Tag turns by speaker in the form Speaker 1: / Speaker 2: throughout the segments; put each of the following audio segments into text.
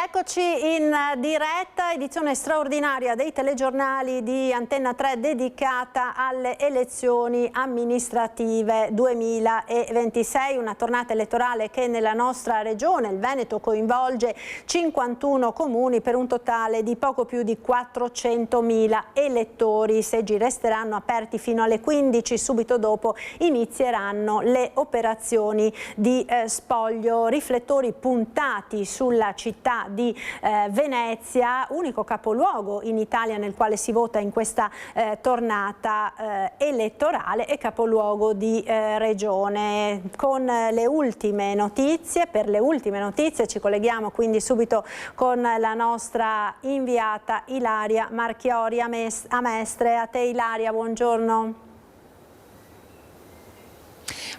Speaker 1: Eccoci in diretta, edizione straordinaria dei telegiornali di Antenna 3 dedicata alle elezioni amministrative 2026, una tornata elettorale che nella nostra regione, il Veneto, coinvolge 51 comuni per un totale di poco più di 400.000 elettori. I seggi resteranno aperti fino alle 15, subito dopo inizieranno le operazioni di spoglio, riflettori puntati sulla città di Venezia, unico capoluogo in Italia nel quale si vota in questa tornata elettorale e capoluogo di regione. Con le ultime notizie, per le ultime notizie ci colleghiamo quindi subito con la nostra inviata Ilaria Marchiori a Mestre. A te Ilaria, buongiorno.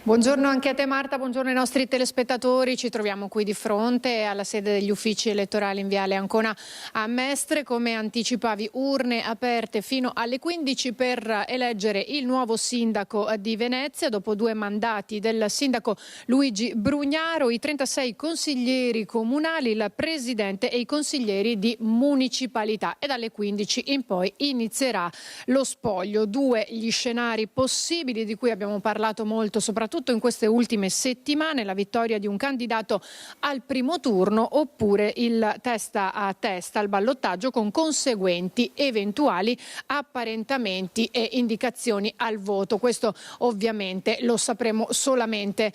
Speaker 2: Buongiorno anche a te Marta, buongiorno ai nostri telespettatori. Ci troviamo qui di fronte alla sede degli uffici elettorali in Viale Ancona a Mestre. Come anticipavi, urne aperte fino alle 15 per eleggere il nuovo sindaco di Venezia. Dopo 2 mandati del sindaco Luigi Brugnaro, i 36 consiglieri comunali, il presidente e i consiglieri di municipalità. E dalle 15 in poi inizierà lo spoglio. 2 gli scenari possibili di cui abbiamo parlato molto, soprattutto in queste ultime settimane: la vittoria di un candidato al primo turno oppure il testa a testa al ballottaggio con conseguenti eventuali apparentamenti e indicazioni al voto. Questo ovviamente lo sapremo solamente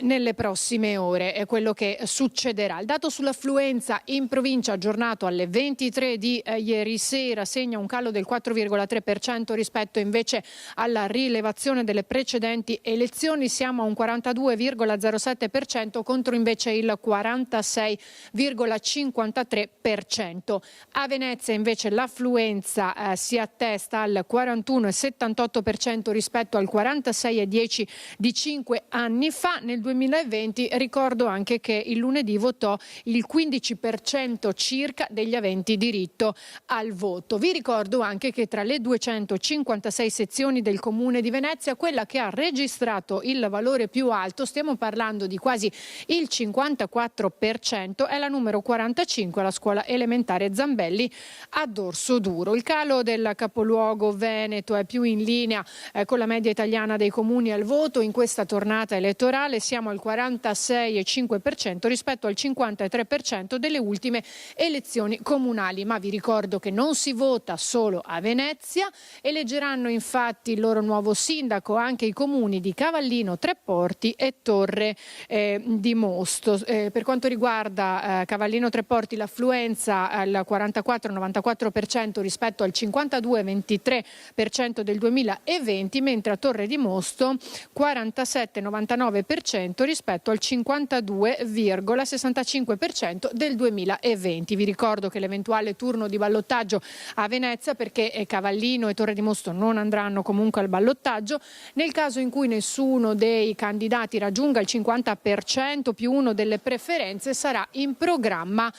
Speaker 2: nelle prossime ore, è quello che succederà. Il dato sull'affluenza in provincia aggiornato alle 23 di ieri sera segna un calo del 4,3% rispetto invece alla rilevazione delle precedenti elezioni. Siamo a un 42,07% contro invece il 46,53%. A Venezia invece l'affluenza si attesta al 41,78% rispetto al 46,10% di 5 anni fa. Nel 2020 ricordo anche che il lunedì votò il 15% circa degli aventi diritto al voto. Vi ricordo anche che tra le 256 sezioni del Comune di Venezia, quella che ha registrato il valore più alto, stiamo parlando di quasi il 54%, è la numero 45, la scuola elementare Zambelli a Dorsoduro. Il calo del capoluogo veneto è più in linea con la media italiana dei comuni al voto. In questa tornata elettorale siamo al 46,5% rispetto al 53% delle ultime elezioni comunali. Ma vi ricordo che non si vota solo a Venezia, eleggeranno infatti il loro nuovo sindaco anche i comuni di Cavallino, Treporti e Torre di Mosto. Per quanto riguarda Cavallino Treporti, l'affluenza al 44,94% rispetto al 52,23% del 2020, mentre a Torre di Mosto 47,99% rispetto al 52,65% del 2020. Vi ricordo che l'eventuale turno di ballottaggio a Venezia, perché Cavallino e Torre di Mosto non andranno comunque al ballottaggio, nel caso in cui nessuno dei candidati raggiunga il 50% più uno delle preferenze, sarà in programma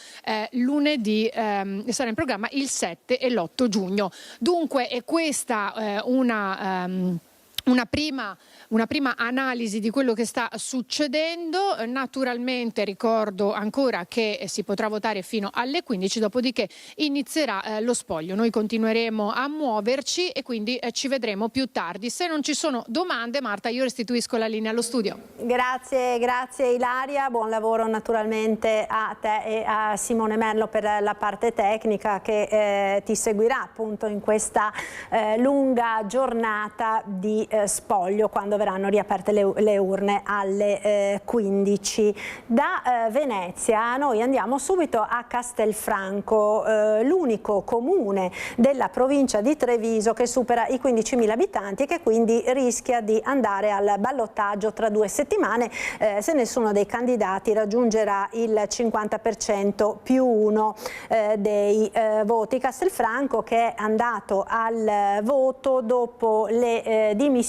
Speaker 2: lunedì, sarà in programma il 7 e l'8 giugno. Dunque è questa una prima analisi di quello che sta succedendo. Naturalmente ricordo ancora che si potrà votare fino alle 15, dopodiché inizierà lo spoglio. Noi continueremo a muoverci e quindi ci vedremo più tardi. Se non ci sono domande, Marta, io restituisco la linea allo studio.
Speaker 1: Grazie Ilaria, buon lavoro naturalmente a te e a Simone Merlo per la parte tecnica che ti seguirà appunto in questa lunga giornata di spoglio, quando verranno riaperte le urne alle 15. Da Venezia noi andiamo subito a Castelfranco, l'unico comune della provincia di Treviso che supera i 15.000 abitanti e che quindi rischia di andare al ballottaggio tra 2 settimane se nessuno dei candidati raggiungerà il 50% più uno dei voti. Castelfranco che è andato al voto dopo le dimissioni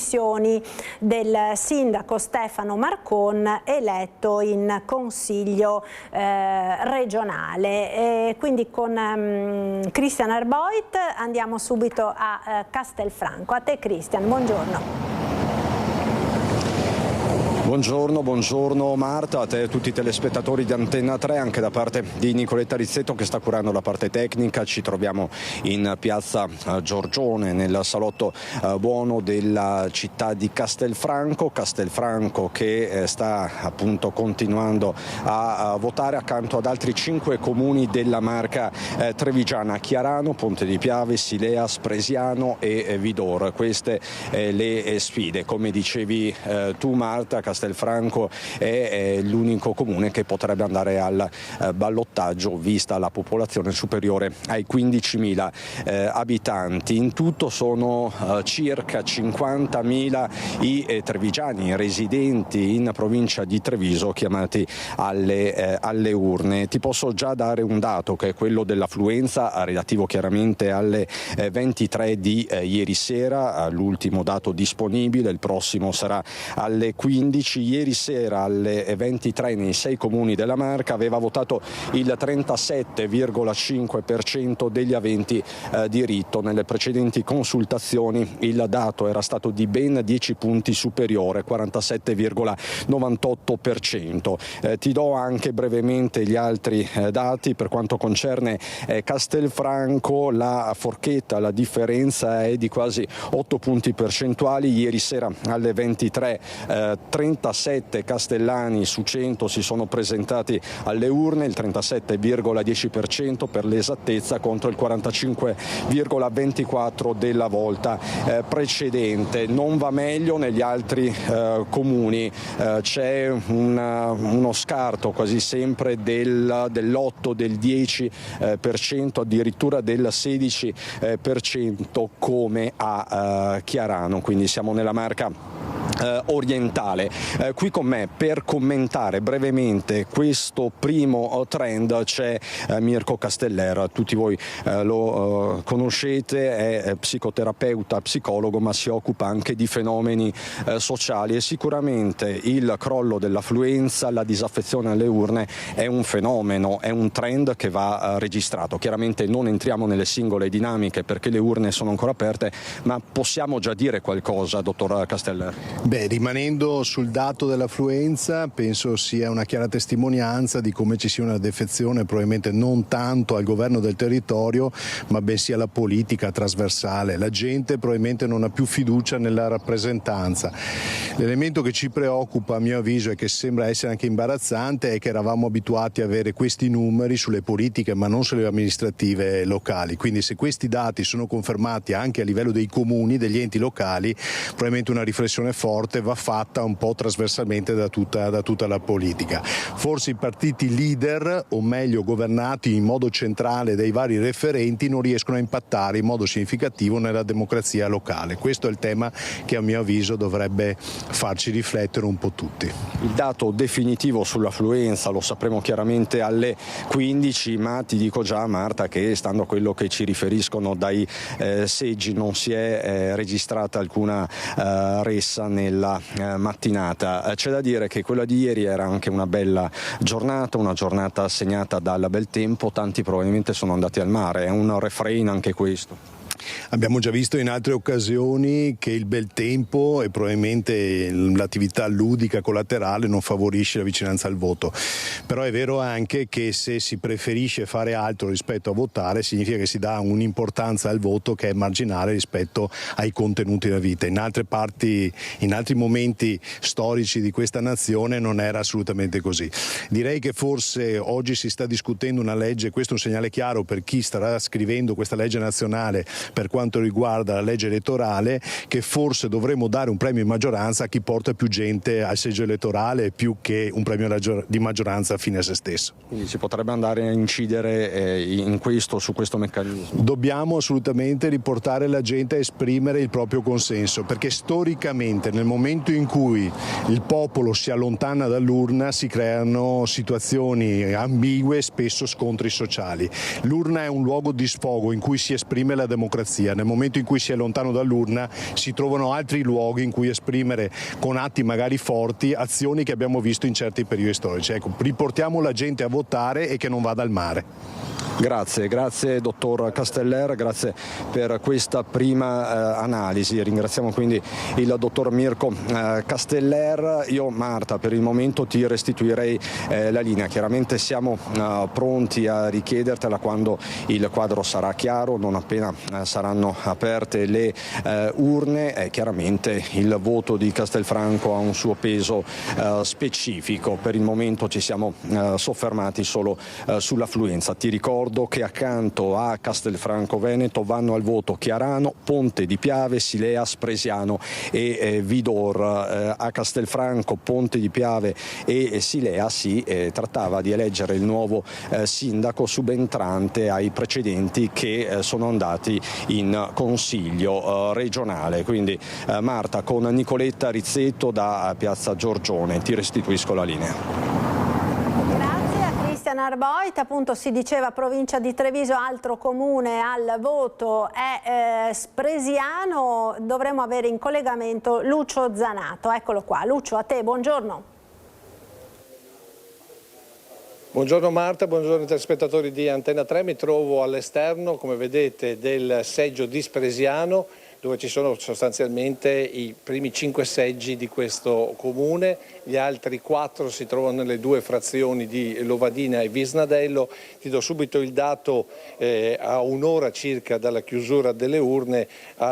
Speaker 1: del sindaco Stefano Marcon, eletto in consiglio regionale. Quindi con Christian Arboit andiamo subito a Castelfranco. A te Christian, buongiorno.
Speaker 3: Buongiorno Marta, a te e a tutti i telespettatori di Antenna 3, anche da parte di Nicoletta Rizzetto che sta curando la parte tecnica. Ci troviamo in piazza Giorgione, nel salotto buono della città di Castelfranco che sta appunto continuando a votare accanto ad altri 5 comuni della Marca trevigiana: Chiarano, Ponte di Piave, Silea, Spresiano e Vidor. Queste le sfide. Come dicevi tu Marta, Castelfranco è l'unico comune che potrebbe andare al ballottaggio vista la popolazione superiore ai 15.000 abitanti. In tutto sono circa 50.000 i trevigiani residenti in provincia di Treviso chiamati alle urne. Ti posso già dare un dato che è quello dell'affluenza relativo chiaramente alle 23 di ieri sera, l'ultimo dato disponibile. Il prossimo sarà alle 15. Ieri sera alle 23 nei 6 comuni della Marca aveva votato il 37,5% degli aventi diritto. Nelle precedenti consultazioni il dato era stato di ben 10 punti superiore, 47,98%. Ti do anche brevemente gli altri dati. Per quanto concerne Castelfranco, la forchetta, la differenza è di quasi 8 punti percentuali. Ieri sera alle 23 37 castellani su 100 si sono presentati alle urne, il 37,10% per l'esattezza contro il 45,24% della volta precedente. Non va meglio negli altri comuni, c'è uno scarto quasi sempre dell'8, del 10%, addirittura del 16% come a Chiarano, quindi siamo nella Marca orientale. Qui con me per commentare brevemente questo primo trend c'è Mirko Casteller. Tutti voi lo conoscete, è psicoterapeuta, psicologo, ma si occupa anche di fenomeni sociali, e sicuramente il crollo dell'affluenza, la disaffezione alle urne è un fenomeno, è un trend che va registrato. Chiaramente non entriamo nelle singole dinamiche perché le urne sono ancora aperte, ma possiamo già dire qualcosa, dottor Casteller?
Speaker 4: Rimanendo sul dato dell'affluenza, penso sia una chiara testimonianza di come ci sia una defezione probabilmente non tanto al governo del territorio, ma bensì alla politica trasversale. La gente probabilmente non ha più fiducia nella rappresentanza. L'elemento che ci preoccupa, a mio avviso, e che sembra essere anche imbarazzante, è che eravamo abituati a avere questi numeri sulle politiche, ma non sulle amministrative locali. Quindi se questi dati sono confermati anche a livello dei comuni, degli enti locali, probabilmente una riflessione forte va fatta un po' trasversalmente da tutta la politica. Forse i partiti leader, o meglio governati in modo centrale dai vari referenti, non riescono a impattare in modo significativo nella democrazia locale. Questo è il tema che a mio avviso dovrebbe farci riflettere un po' tutti.
Speaker 3: Il dato definitivo sull'affluenza lo sapremo chiaramente alle 15, ma ti dico già Marta che, stando a quello che ci riferiscono dai seggi, non si è registrata alcuna ressa nella mattinata. C'è da dire che quella di ieri era anche una bella giornata, una giornata segnata dal bel tempo. Tanti probabilmente sono andati al mare, è un refrain anche questo.
Speaker 4: Abbiamo già visto in altre occasioni che il bel tempo e probabilmente l'attività ludica collaterale non favorisce la vicinanza al voto, però è vero anche che se si preferisce fare altro rispetto a votare significa che si dà un'importanza al voto che è marginale rispetto ai contenuti della vita. In altre parti, in altri momenti storici di questa nazione non era assolutamente così. Direi che forse oggi si sta discutendo una legge, questo è un segnale chiaro per chi starà scrivendo questa legge nazionale per quanto riguarda la legge elettorale, che forse dovremmo dare un premio di maggioranza a chi porta più gente al seggio elettorale più che un premio di maggioranza fine a se stesso.
Speaker 3: Quindi si potrebbe andare a incidere su questo meccanismo.
Speaker 4: Dobbiamo assolutamente riportare la gente a esprimere il proprio consenso, perché storicamente nel momento in cui il popolo si allontana dall'urna si creano situazioni ambigue, spesso scontri sociali. L'urna è un luogo di sfogo in cui si esprime la democrazia. Nel momento in cui si è lontano dall'urna si trovano altri luoghi in cui esprimere con atti magari forti azioni che abbiamo visto in certi periodi storici. Ecco, riportiamo la gente a votare e che non vada al mare.
Speaker 3: Grazie dottor Casteller, grazie per questa prima analisi. Ringraziamo quindi il dottor Mirko Casteller. Io, Marta, per il momento ti restituirei la linea. Chiaramente siamo pronti a richiedertela quando il quadro sarà chiaro, non appena saranno aperte le urne. Chiaramente il voto di Castelfranco ha un suo peso specifico. Per il momento ci siamo soffermati solo sull'affluenza. Ti ricordo che accanto a Castelfranco Veneto vanno al voto Chiarano, Ponte di Piave, Silea, Spresiano e Vidor. A Castelfranco, Ponte di Piave e Silea si trattava di eleggere il nuovo sindaco subentrante ai precedenti che sono andati in consiglio regionale. Quindi Marta, con Nicoletta Rizzetto da Piazza Giorgione, ti restituisco la linea.
Speaker 1: Cristian Arboit, appunto si diceva provincia di Treviso, altro comune al voto è Spresiano. Dovremmo avere in collegamento Lucio Zanato. Eccolo qua. Lucio, a te, buongiorno.
Speaker 5: Buongiorno Marta, buongiorno telespettatori di Antenna 3. Mi trovo all'esterno, come vedete, del seggio di Spresiano, dove ci sono sostanzialmente i primi 5 seggi di questo comune. Gli altri 4 si trovano nelle 2 frazioni di Lovadina e Visnadello. Ti do subito il dato: a un'ora circa dalla chiusura delle urne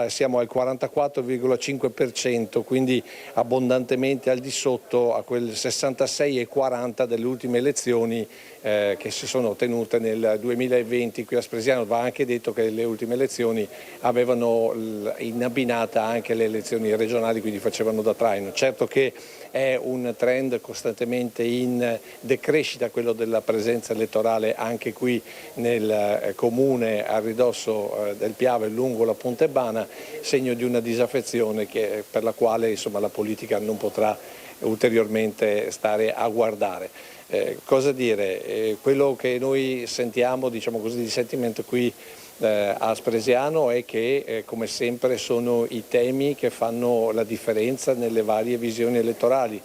Speaker 5: siamo al 44,5%, quindi abbondantemente al di sotto a quel 66,40 delle ultime elezioni che si sono tenute nel 2020 qui a Spresiano. Va anche detto che le ultime elezioni avevano in abbinata anche le elezioni regionali, quindi facevano da traino. Certo che è un trend costantemente in decrescita quello della presenza elettorale anche qui nel comune a ridosso del Piave, lungo la Pontebana, segno di una disaffezione per la quale insomma la politica non potrà ulteriormente stare a guardare. Cosa dire? Quello che noi sentiamo, diciamo così, di sentimento qui a Spresiano è che come sempre sono i temi che fanno la differenza nelle varie visioni elettorali.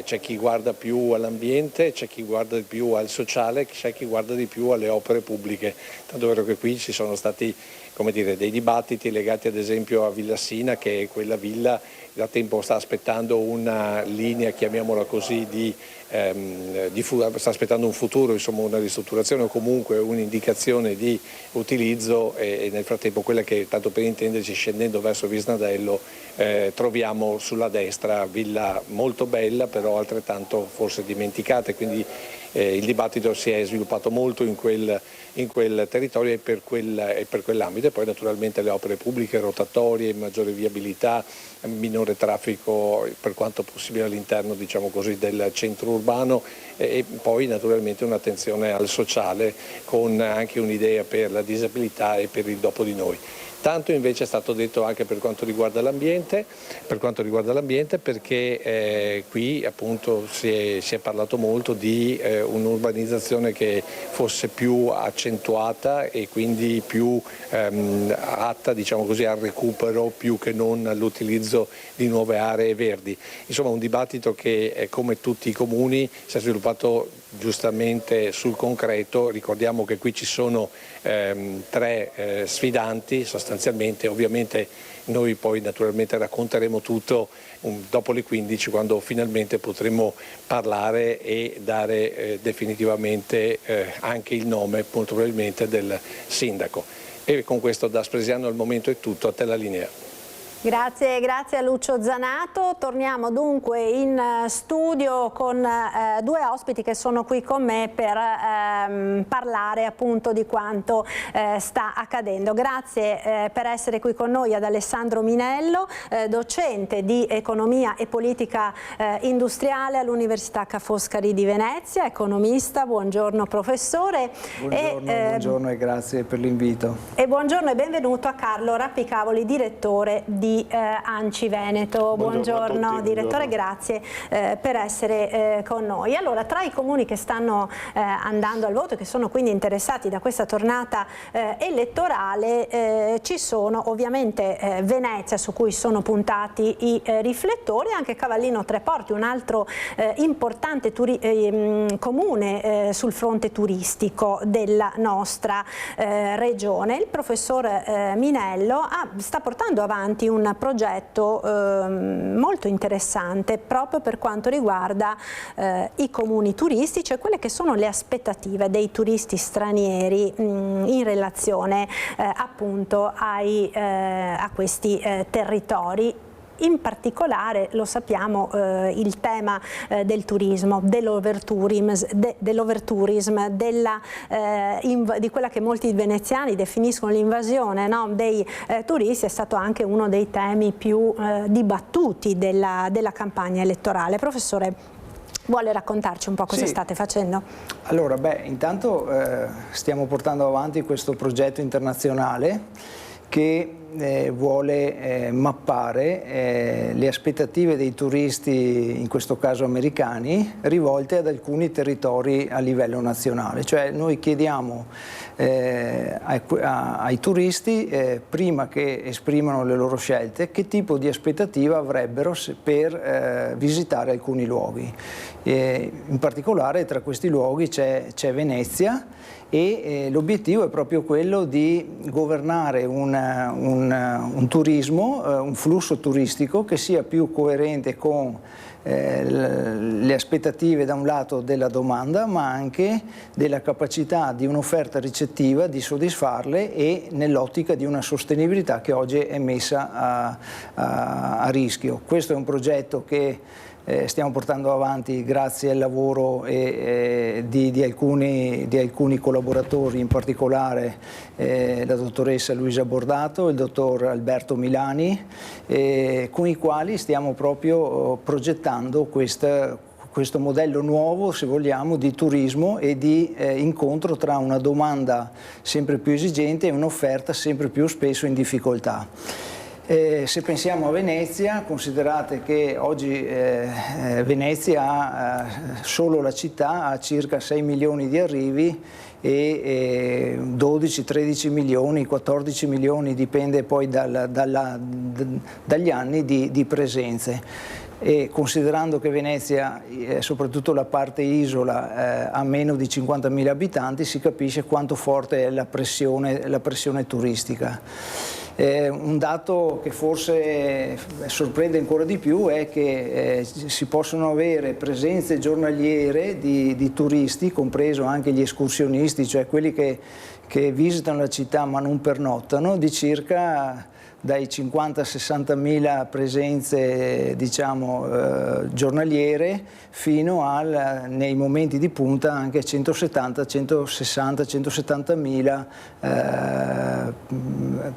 Speaker 5: C'è chi guarda più all'ambiente, c'è chi guarda di più al sociale, c'è chi guarda di più alle opere pubbliche. Tanto è vero che qui ci sono stati, come dire, dei dibattiti legati ad esempio a Villassina, che è quella villa da tempo sta aspettando una linea, chiamiamola così, sta aspettando un futuro, insomma una ristrutturazione o comunque un'indicazione di utilizzo, e nel frattempo quella che, tanto per intenderci, scendendo verso Visnadello troviamo sulla destra, villa molto bella però altrettanto forse dimenticata, quindi il dibattito si è sviluppato molto in quel territorio e per quell'ambito. E poi naturalmente le opere pubbliche, rotatorie, maggiore viabilità, minore traffico per quanto possibile all'interno, diciamo così, del centro urbano, e poi naturalmente un'attenzione al sociale con anche un'idea per la disabilità e per il dopo di noi. Tanto invece è stato detto anche per quanto riguarda l'ambiente, perché qui appunto si è parlato molto di un'urbanizzazione che fosse più accentuata e quindi più atta, diciamo così, al recupero più che non all'utilizzo di nuove aree verdi. Insomma, un dibattito che, come tutti i comuni, si è sviluppato giustamente sul concreto. Ricordiamo che qui ci sono 3 sfidanti sostanzialmente. Ovviamente noi poi naturalmente racconteremo tutto dopo le 15, quando finalmente potremo parlare e dare definitivamente anche il nome, molto probabilmente, del sindaco. E con questo da Spresiano al momento è tutto, a te la linea.
Speaker 1: Grazie a Lucio Zanato. Torniamo dunque in studio con 2 ospiti che sono qui con me per parlare appunto di quanto sta accadendo. Grazie per essere qui con noi ad Alessandro Minello, docente di economia e politica industriale all'Università Ca' Foscari di Venezia, economista. Buongiorno professore.
Speaker 6: Buongiorno e grazie per l'invito.
Speaker 1: E buongiorno e benvenuto a Carlo Rappicavoli, direttore di di ANCI Veneto. Buongiorno direttore, grazie per essere con noi. Allora, tra i comuni che stanno andando al voto e che sono quindi interessati da questa tornata elettorale ci sono ovviamente Venezia, su cui sono puntati i riflettori, anche Cavallino Treporti, un altro importante comune sul fronte turistico della nostra regione. Il professor Minello sta portando avanti un progetto molto interessante proprio per quanto riguarda i comuni turistici e quelle che sono le aspettative dei turisti stranieri in relazione appunto a questi territori. In particolare, lo sappiamo, il tema del turismo, dell'overtourism, di quella che molti veneziani definiscono l'invasione, no, dei turisti, è stato anche uno dei temi più dibattuti della campagna elettorale. Professore, vuole raccontarci un po' cosa state facendo?
Speaker 6: Allora, intanto stiamo portando avanti questo progetto internazionale che vuole mappare le aspettative dei turisti, in questo caso americani, rivolte ad alcuni territori a livello nazionale. Cioè noi chiediamo ai turisti, prima che esprimano le loro scelte, che tipo di aspettativa avrebbero per visitare alcuni luoghi. In particolare tra questi luoghi c'è Venezia, e l'obiettivo è proprio quello di governare un turismo, un flusso turistico che sia più coerente con le aspettative da un lato della domanda, ma anche della capacità di un'offerta ricettiva di soddisfarle, e nell'ottica di una sostenibilità che oggi è messa a rischio. Questo è un progetto che stiamo portando avanti grazie al lavoro di alcuni collaboratori, in particolare la dottoressa Luisa Bordato e il dottor Alberto Milani, con i quali stiamo proprio progettando questo modello nuovo, se vogliamo, di turismo e di incontro tra una domanda sempre più esigente e un'offerta sempre più spesso in difficoltà. Se pensiamo a Venezia, considerate che oggi Venezia solo la città ha circa 6 milioni di arrivi e 12, 13 milioni, 14 milioni, dipende poi dagli anni di presenze. E considerando che Venezia, soprattutto la parte isola, ha meno di 50.000 abitanti, si capisce quanto forte è la pressione turistica. Un dato che forse sorprende ancora di più è che si possono avere presenze giornaliere di turisti, compreso anche gli escursionisti, cioè quelli che visitano la città ma non pernottano, di circa dai 50-60.000 presenze, diciamo, giornaliere, fino nei momenti di punta anche 170.000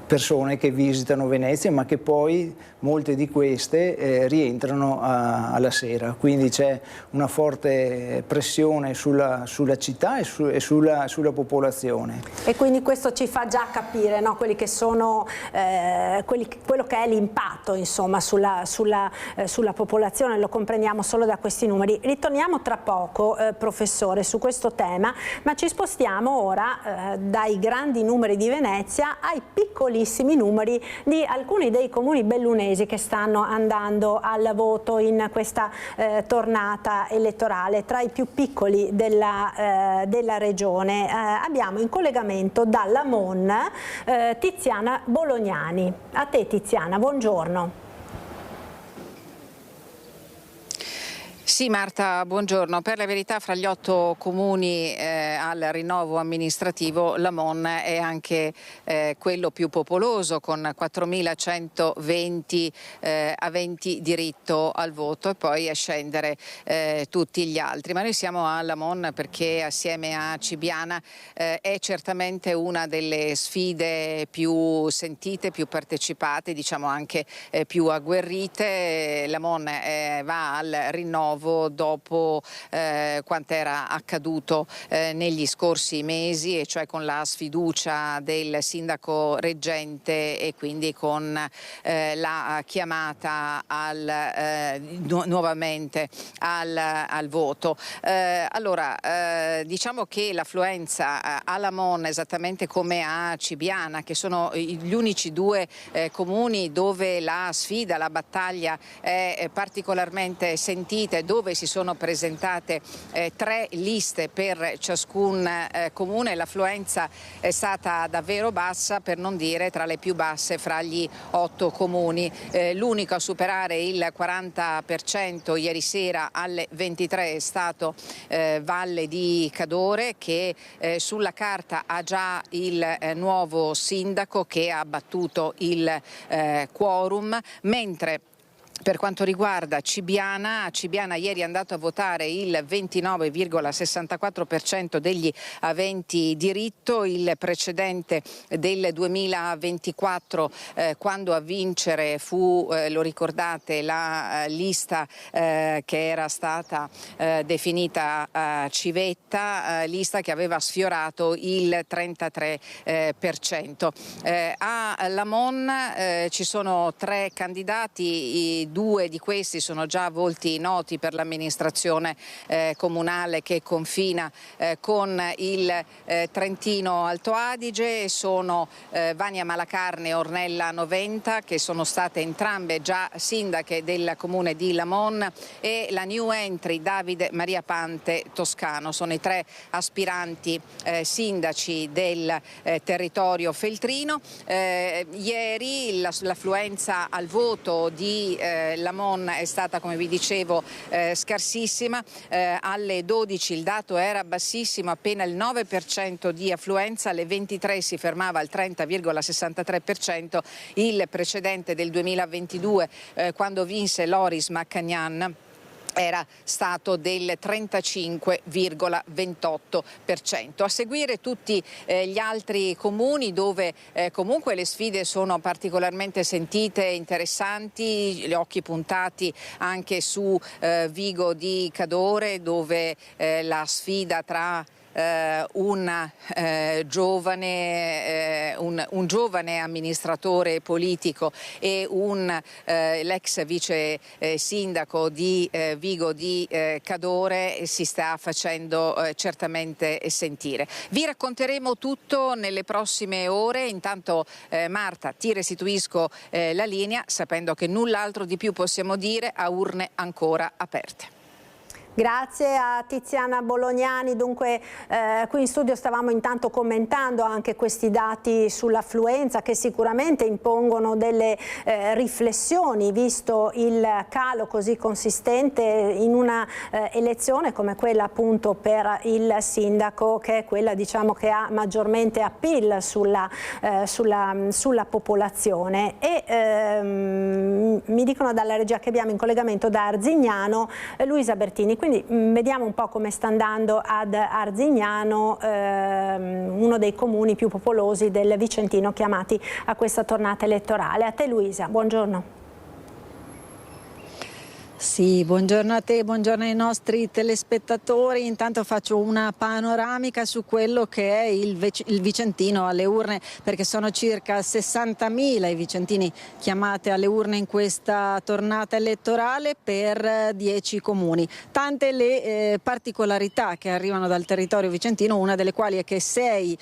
Speaker 6: persone che visitano Venezia, ma che poi molte di queste rientrano alla sera. Quindi c'è una forte pressione sulla città e sulla popolazione.
Speaker 1: E quindi questo ci fa già capire, no, quelli che sono quello che è l'impatto, insomma, sulla popolazione. Lo comprendiamo solo da questi numeri. Ritorniamo tra poco, professore, su questo tema, ma ci spostiamo ora dai grandi numeri di Venezia ai piccolissimi numeri di alcuni dei comuni bellunesi che stanno andando al voto in questa tornata elettorale. Tra i più piccoli della regione abbiamo in collegamento dalla Mon Tiziana Bolognani. A te Tiziana, buongiorno.
Speaker 7: Sì Marta, buongiorno. Per la verità fra gli 8 comuni al rinnovo amministrativo la Mon è anche quello più popoloso, con 4.120 aventi diritto al voto, e poi a scendere tutti gli altri. Ma noi siamo alla Mon perché assieme a Cibiana è certamente una delle sfide più sentite, più partecipate, diciamo anche più agguerrite. La Mon va al rinnovo nuovo dopo quanto era accaduto negli scorsi mesi, e cioè con la sfiducia del sindaco reggente e quindi con la chiamata nuovamente al voto. Allora, diciamo che l'affluenza a Lamon, esattamente come a Cibiana, che sono gli unici due comuni dove la sfida, la battaglia è particolarmente sentita e dove si sono presentate 3 liste per ciascun comune, l'affluenza è stata davvero bassa, per non dire tra le più basse fra gli 8 comuni. L'unico a superare il 40% ieri sera alle 23 è stato Valle di Cadore, che sulla carta ha già il nuovo sindaco che ha battuto il quorum, mentre per quanto riguarda Cibiana ieri è andato a votare il 29,64% degli aventi diritto, il precedente del 2024 quando a vincere fu, lo ricordate, la lista che era stata definita Civetta, lista che aveva sfiorato il 33%. A Lamon ci sono 3 candidati, 2 di questi sono già volti noti per l'amministrazione comunale che confina con il Trentino Alto Adige, sono Vania Malacarne e Ornella Noventa, che sono state entrambe già sindache del comune di Lamon, e la new entry Davide Maria Pante Toscano. Sono i 3 aspiranti sindaci del territorio feltrino. Ieri l'affluenza al voto di Lamon è stata, come vi dicevo, scarsissima. Alle 12 il dato era bassissimo, appena il 9% di affluenza, alle 23 si fermava al 30,63%, il precedente del 2022 quando vinse Loris Macagnan era stato del 35,28%. A seguire tutti gli altri comuni dove comunque le sfide sono particolarmente sentite e interessanti, gli occhi puntati anche su Vigo di Cadore, dove la sfida tra un giovane amministratore politico e l'ex vice sindaco di Vigo di Cadore si sta facendo certamente sentire. Vi racconteremo tutto nelle prossime ore. Intanto Marta, ti restituisco la linea, sapendo che null'altro di più possiamo dire a urne ancora aperte.
Speaker 1: Grazie a Tiziana Bolognani. Dunque qui in studio stavamo intanto commentando anche questi dati sull'affluenza che sicuramente impongono delle riflessioni, visto il calo così consistente in una elezione come quella appunto per il sindaco, che è quella, diciamo, che ha maggiormente appeal sulla popolazione. E mi dicono dalla regia che abbiamo in collegamento da Arzignano Luisa Bertini. Quindi vediamo un po' come sta andando ad Arzignano, uno dei comuni più popolosi del Vicentino chiamati a questa tornata elettorale. A te Luisa, buongiorno.
Speaker 8: Sì, buongiorno a te, buongiorno ai nostri telespettatori. Intanto faccio una panoramica su quello che è il Vicentino alle urne, perché sono circa 60.000 i vicentini chiamati alle urne in questa tornata elettorale per 10 comuni. Tante le particolarità che arrivano dal territorio vicentino, una delle quali è che 6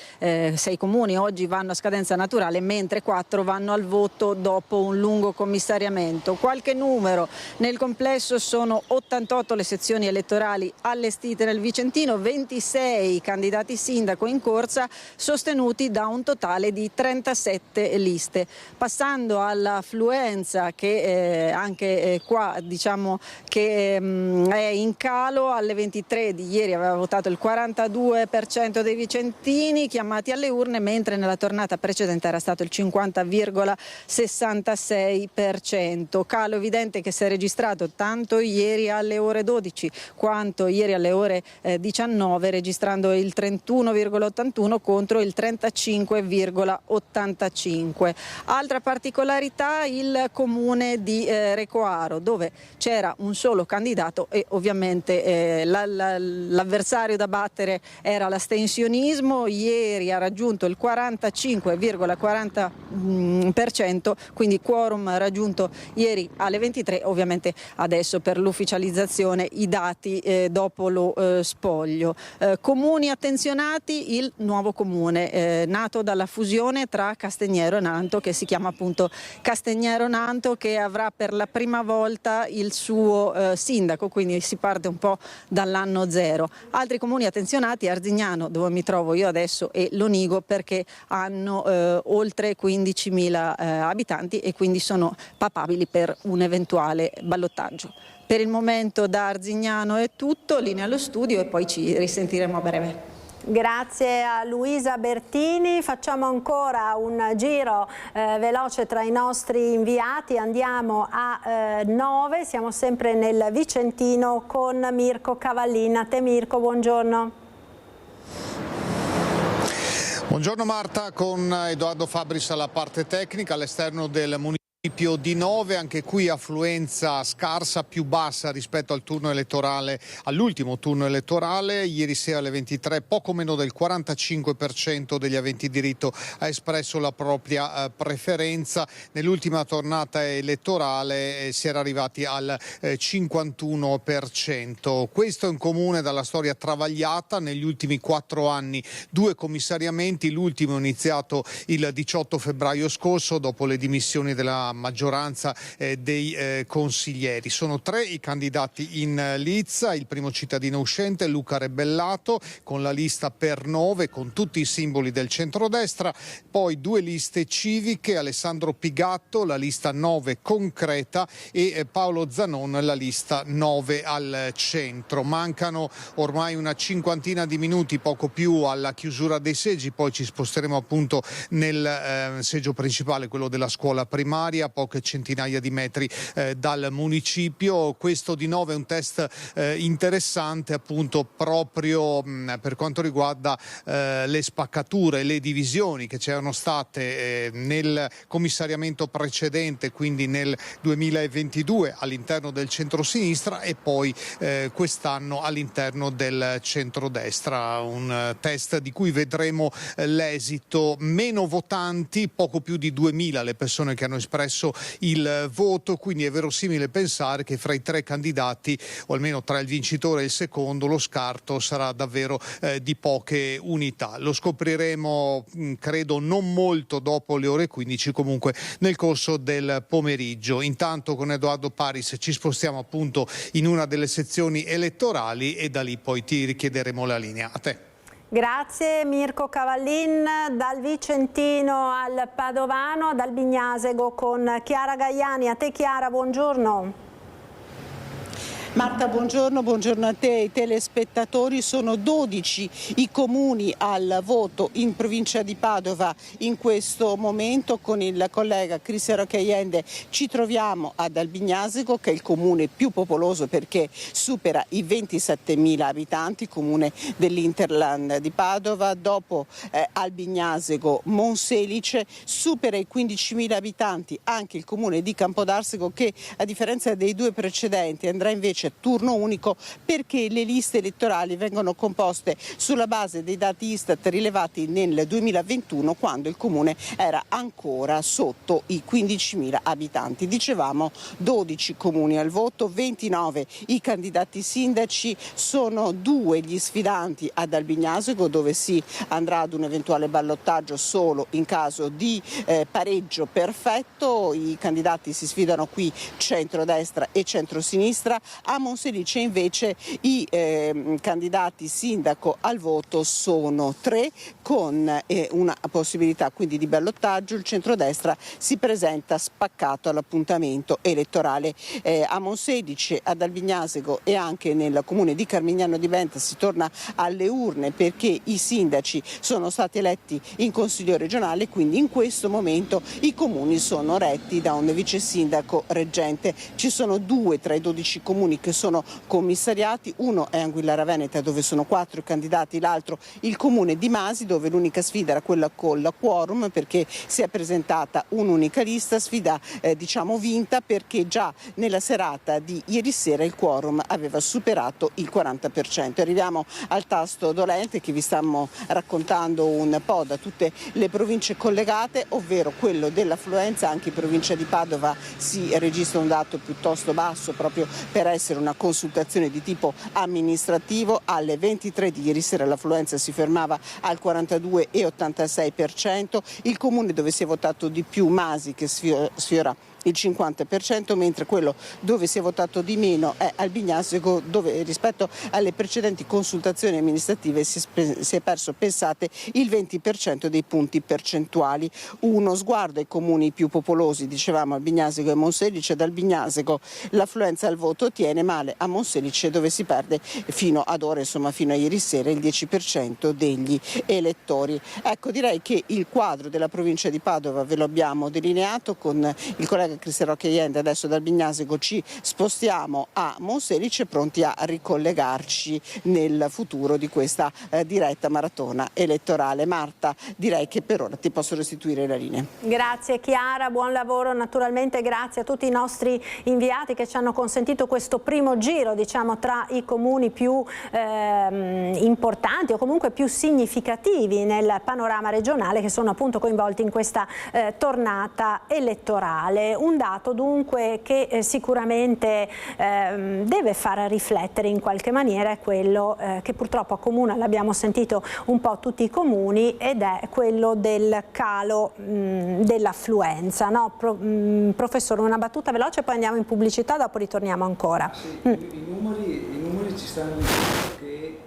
Speaker 8: comuni oggi vanno a scadenza naturale, mentre 4 vanno al voto dopo un lungo commissariamento. Qualche numero: nel complesso sono 88 le sezioni elettorali allestite nel Vicentino, 26 candidati sindaco in corsa, sostenuti da un totale di 37 liste. Passando all'affluenza, che anche qua diciamo che è in calo, alle 23 di ieri aveva votato il 42% dei vicentini chiamati alle urne, mentre nella tornata precedente era stato il 50,66%. Calo evidente che si è registrato tanto ieri alle ore 12 quanto ieri alle ore 19, registrando il 31,81 contro il 35,85. Altra particolarità, il comune di Recoaro, dove c'era un solo candidato e ovviamente l'avversario da battere era l'astensionismo. Ieri ha raggiunto il 45,40%, quindi quorum raggiunto ieri alle 23. Ovviamente adesso per l'ufficializzazione i dati dopo lo spoglio. Comuni attenzionati, il nuovo comune nato dalla fusione tra Castignero e Nanto, che si chiama appunto Castignero Nanto, che avrà per la prima volta il suo sindaco, quindi si parte un po' dall'anno zero. Altri comuni attenzionati, Arzignano, dove mi trovo io adesso, e Lonigo, perché hanno oltre 15.000 abitanti e quindi sono papabili per un eventuale ballottaggio. Per il momento da Arzignano è tutto, linea allo studio e poi ci risentiremo a breve.
Speaker 1: Grazie a Luisa Bertini. Facciamo ancora un giro veloce tra i nostri inviati, andiamo a Nove, siamo sempre nel Vicentino con Mirko Cavallin. A te Mirko, buongiorno.
Speaker 9: Buongiorno Marta, con Edoardo Fabris alla parte tecnica, all'esterno del municipio di Nove, anche qui affluenza scarsa, più bassa rispetto al turno elettorale, all'ultimo turno elettorale. Ieri sera alle 23 poco meno del 45% degli aventi diritto ha espresso la propria preferenza. Nell'ultima tornata elettorale si era arrivati al 51%. Questo è un comune dalla storia travagliata, negli ultimi 4 anni 2 commissariamenti, l'ultimo è iniziato il 18 febbraio scorso dopo le dimissioni della maggioranza dei consiglieri. Sono 3 i candidati in lizza, il primo cittadino uscente Luca Rebellato con la lista per Nove con tutti i simboli del centrodestra, poi 2 liste civiche, Alessandro Pigatto, la lista Nove concreta, e Paolo Zanon, la lista Nove al centro. Mancano ormai una cinquantina di minuti, poco più, alla chiusura dei seggi, poi ci sposteremo appunto nel seggio principale, quello della scuola primaria, a poche centinaia di metri dal municipio. Questo di Nove è un test interessante appunto proprio per quanto riguarda le spaccature, le divisioni che c'erano state nel commissariamento precedente, quindi nel 2022 all'interno del centrosinistra e poi quest'anno all'interno del centrodestra. Un test di cui vedremo l'esito. Meno votanti, poco più di 2.000 le persone che hanno espresso il voto, quindi è verosimile pensare che fra i 3 candidati, o almeno tra il vincitore e il secondo, lo scarto sarà davvero di poche unità. Lo scopriremo credo non molto dopo le ore 15, comunque nel corso del pomeriggio. Intanto con Edoardo Paris ci spostiamo appunto in una delle sezioni elettorali e da lì poi ti richiederemo la linea. A te.
Speaker 1: Grazie Mirko Cavallin. Dal Vicentino al Padovano, dal Bignasego con Chiara Gaiani. A te Chiara, buongiorno.
Speaker 10: Marta, buongiorno, buongiorno a te e ai telespettatori. Sono 12 i comuni al voto in provincia di Padova in questo momento. Con il collega Cristiano Caiende ci troviamo ad Albignasego, che è il comune più popoloso perché supera i 27.000 abitanti, comune dell'Interland di Padova. Dopo Albignasego, Monselice, supera i 15.000 abitanti anche il comune di Campodarsego, che a differenza dei 2 precedenti andrà invece turno unico perché le liste elettorali vengono composte sulla base dei dati Istat rilevati nel 2021, quando il comune era ancora sotto i 15.000 abitanti. Dicevamo 12 comuni al voto, 29 i candidati sindaci, sono 2 gli sfidanti ad Albignasego, dove si andrà ad un eventuale ballottaggio solo in caso di pareggio perfetto. I candidati si sfidano qui centrodestra e centrosinistra. A Monselice invece i candidati sindaco al voto sono 3, con una possibilità quindi di ballottaggio. Il centrodestra si presenta spaccato all'appuntamento elettorale. A Monselice, ad Albignasego e anche nel comune di Carmignano di Benta si torna alle urne perché i sindaci sono stati eletti in consiglio regionale, quindi in questo momento i comuni sono retti da un vice sindaco reggente. Ci sono 2 tra i 12 comuni che sono commissariati, uno è Anguillara Veneta dove sono 4 candidati, l'altro il comune di Masi dove l'unica sfida era quella con la quorum perché si è presentata un'unica lista, sfida diciamo vinta perché già nella serata di ieri sera il quorum aveva superato il 40%. Arriviamo al tasto dolente che vi stiamo raccontando un po' da tutte le province collegate, ovvero quello dell'affluenza. Anche in provincia di Padova si registra un dato piuttosto basso proprio per essere una consultazione di tipo amministrativo. Alle 23 di ieri sera l'affluenza si fermava al 42,86%, il comune dove si è votato di più, Masi, che sfiora il 50%, mentre quello dove si è votato di meno è Albignasego, dove rispetto alle precedenti consultazioni amministrative si è perso, pensate, il 20% dei punti percentuali. Uno sguardo ai comuni più popolosi, dicevamo Albignasego e Monselice. Ad Albignasego l'affluenza al voto tiene male, a Monselice dove si perde fino ad ora, insomma fino a ieri sera, il 10% degli elettori. Ecco, direi che il quadro della provincia di Padova ve lo abbiamo delineato con il collega Cristian Rocchi Aiende. Adesso da Albignasego ci spostiamo a Monselice, pronti a ricollegarci nel futuro di questa diretta maratona elettorale. Marta, direi che per ora ti posso restituire la linea.
Speaker 1: Grazie Chiara, buon lavoro naturalmente, grazie a tutti i nostri inviati che ci hanno consentito questo primo giro, diciamo, tra i comuni più importanti o comunque più significativi nel panorama regionale che sono appunto coinvolti in questa tornata elettorale. Un dato dunque che sicuramente deve far riflettere in qualche maniera è quello che purtroppo accomuna, l'abbiamo sentito un po' tutti i comuni, ed è quello del calo dell'affluenza. No? Professore, una battuta veloce, poi andiamo in pubblicità, dopo ritorniamo ancora.
Speaker 6: Sì, i numeri ci stanno dicendo che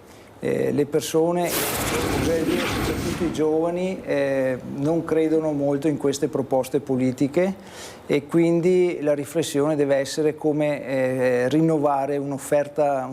Speaker 6: le persone, soprattutto i giovani, non credono molto in queste proposte politiche e quindi la riflessione deve essere come rinnovare un'offerta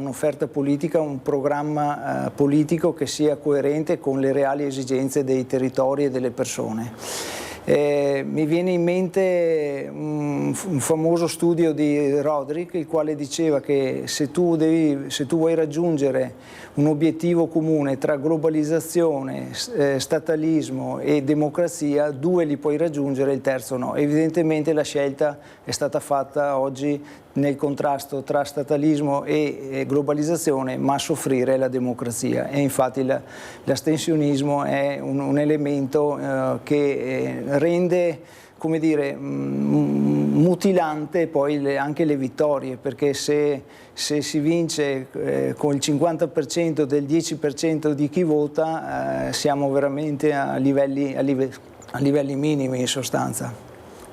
Speaker 6: politica, un programma politico che sia coerente con le reali esigenze dei territori e delle persone. Mi viene in mente un famoso studio di Roderick, il quale diceva che se tu vuoi raggiungere un obiettivo comune tra globalizzazione, statalismo e democrazia, 2 li puoi raggiungere, il terzo no. Evidentemente la scelta è stata fatta oggi nel contrasto tra statalismo e globalizzazione, ma a soffrire la democrazia. E infatti l'astensionismo è un elemento che rende, come dire, mutilante poi anche le vittorie, perché se si vince con il 50% del 10% di chi vota, siamo veramente a livelli minimi in sostanza.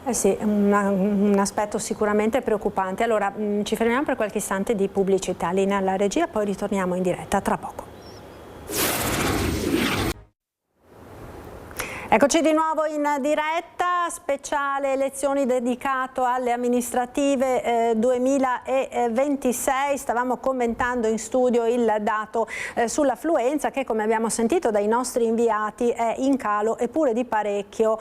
Speaker 1: Sì, un aspetto sicuramente preoccupante. Allora ci fermiamo per qualche istante di pubblicità, linea alla regia, poi ritorniamo in diretta tra poco. Eccoci di nuovo in diretta, speciale elezioni dedicato alle amministrative 2026. Stavamo commentando in studio il dato sull'affluenza che, come abbiamo sentito dai nostri inviati, è in calo eppure di parecchio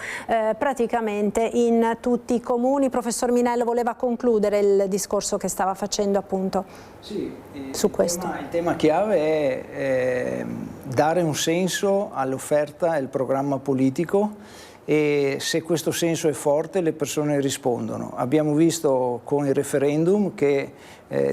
Speaker 1: praticamente in tutti i comuni. Professor Minello voleva concludere il discorso che stava facendo appunto su questo.
Speaker 6: Il tema chiave è dare un senso all'offerta e al programma politico, e se questo senso è forte le persone rispondono. Abbiamo visto con il referendum che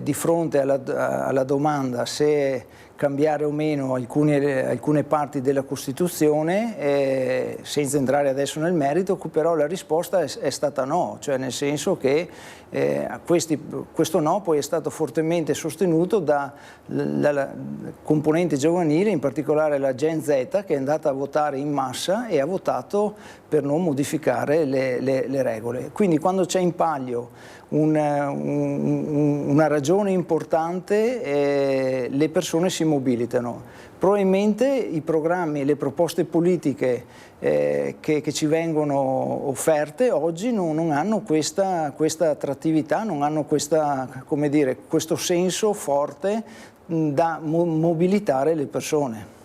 Speaker 6: di fronte alla domanda se cambiare o meno alcune parti della Costituzione, senza entrare adesso nel merito, però la risposta è stata no, cioè nel senso che questo no poi è stato fortemente sostenuto dalla componente giovanile, in particolare la Gen Z, che è andata a votare in massa e ha votato per non modificare le regole. Quindi quando c'è in palio una ragione importante, le persone si mobilitano. Probabilmente i programmi e le proposte politiche che ci vengono offerte oggi non hanno questa attrattività, non hanno questo senso forte da mobilitare le persone.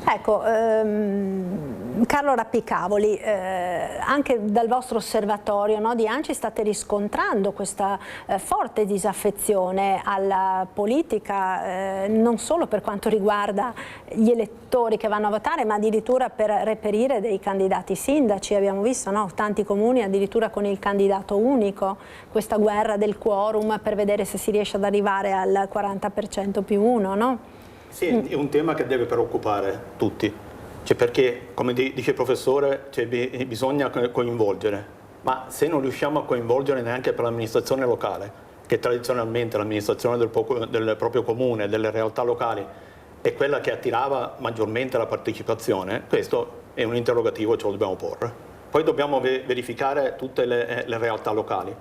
Speaker 1: Ecco, Carlo Rappicavoli, anche dal vostro osservatorio, no, di ANCI state riscontrando questa forte disaffezione alla politica, non solo per quanto riguarda gli elettori che vanno a votare, ma addirittura per reperire dei candidati sindaci. Abbiamo visto, no, tanti comuni addirittura con il candidato unico, questa guerra del quorum per vedere se si riesce ad arrivare al 40% più uno, no?
Speaker 11: Sì, è un tema che deve preoccupare tutti, perché, come dice il professore, bisogna coinvolgere, ma se non riusciamo a coinvolgere neanche per l'amministrazione locale, che tradizionalmente l'amministrazione del proprio comune, delle realtà locali, è quella che attirava maggiormente la partecipazione, questo è un interrogativo, ce lo dobbiamo porre. Poi dobbiamo verificare tutte le realtà locali.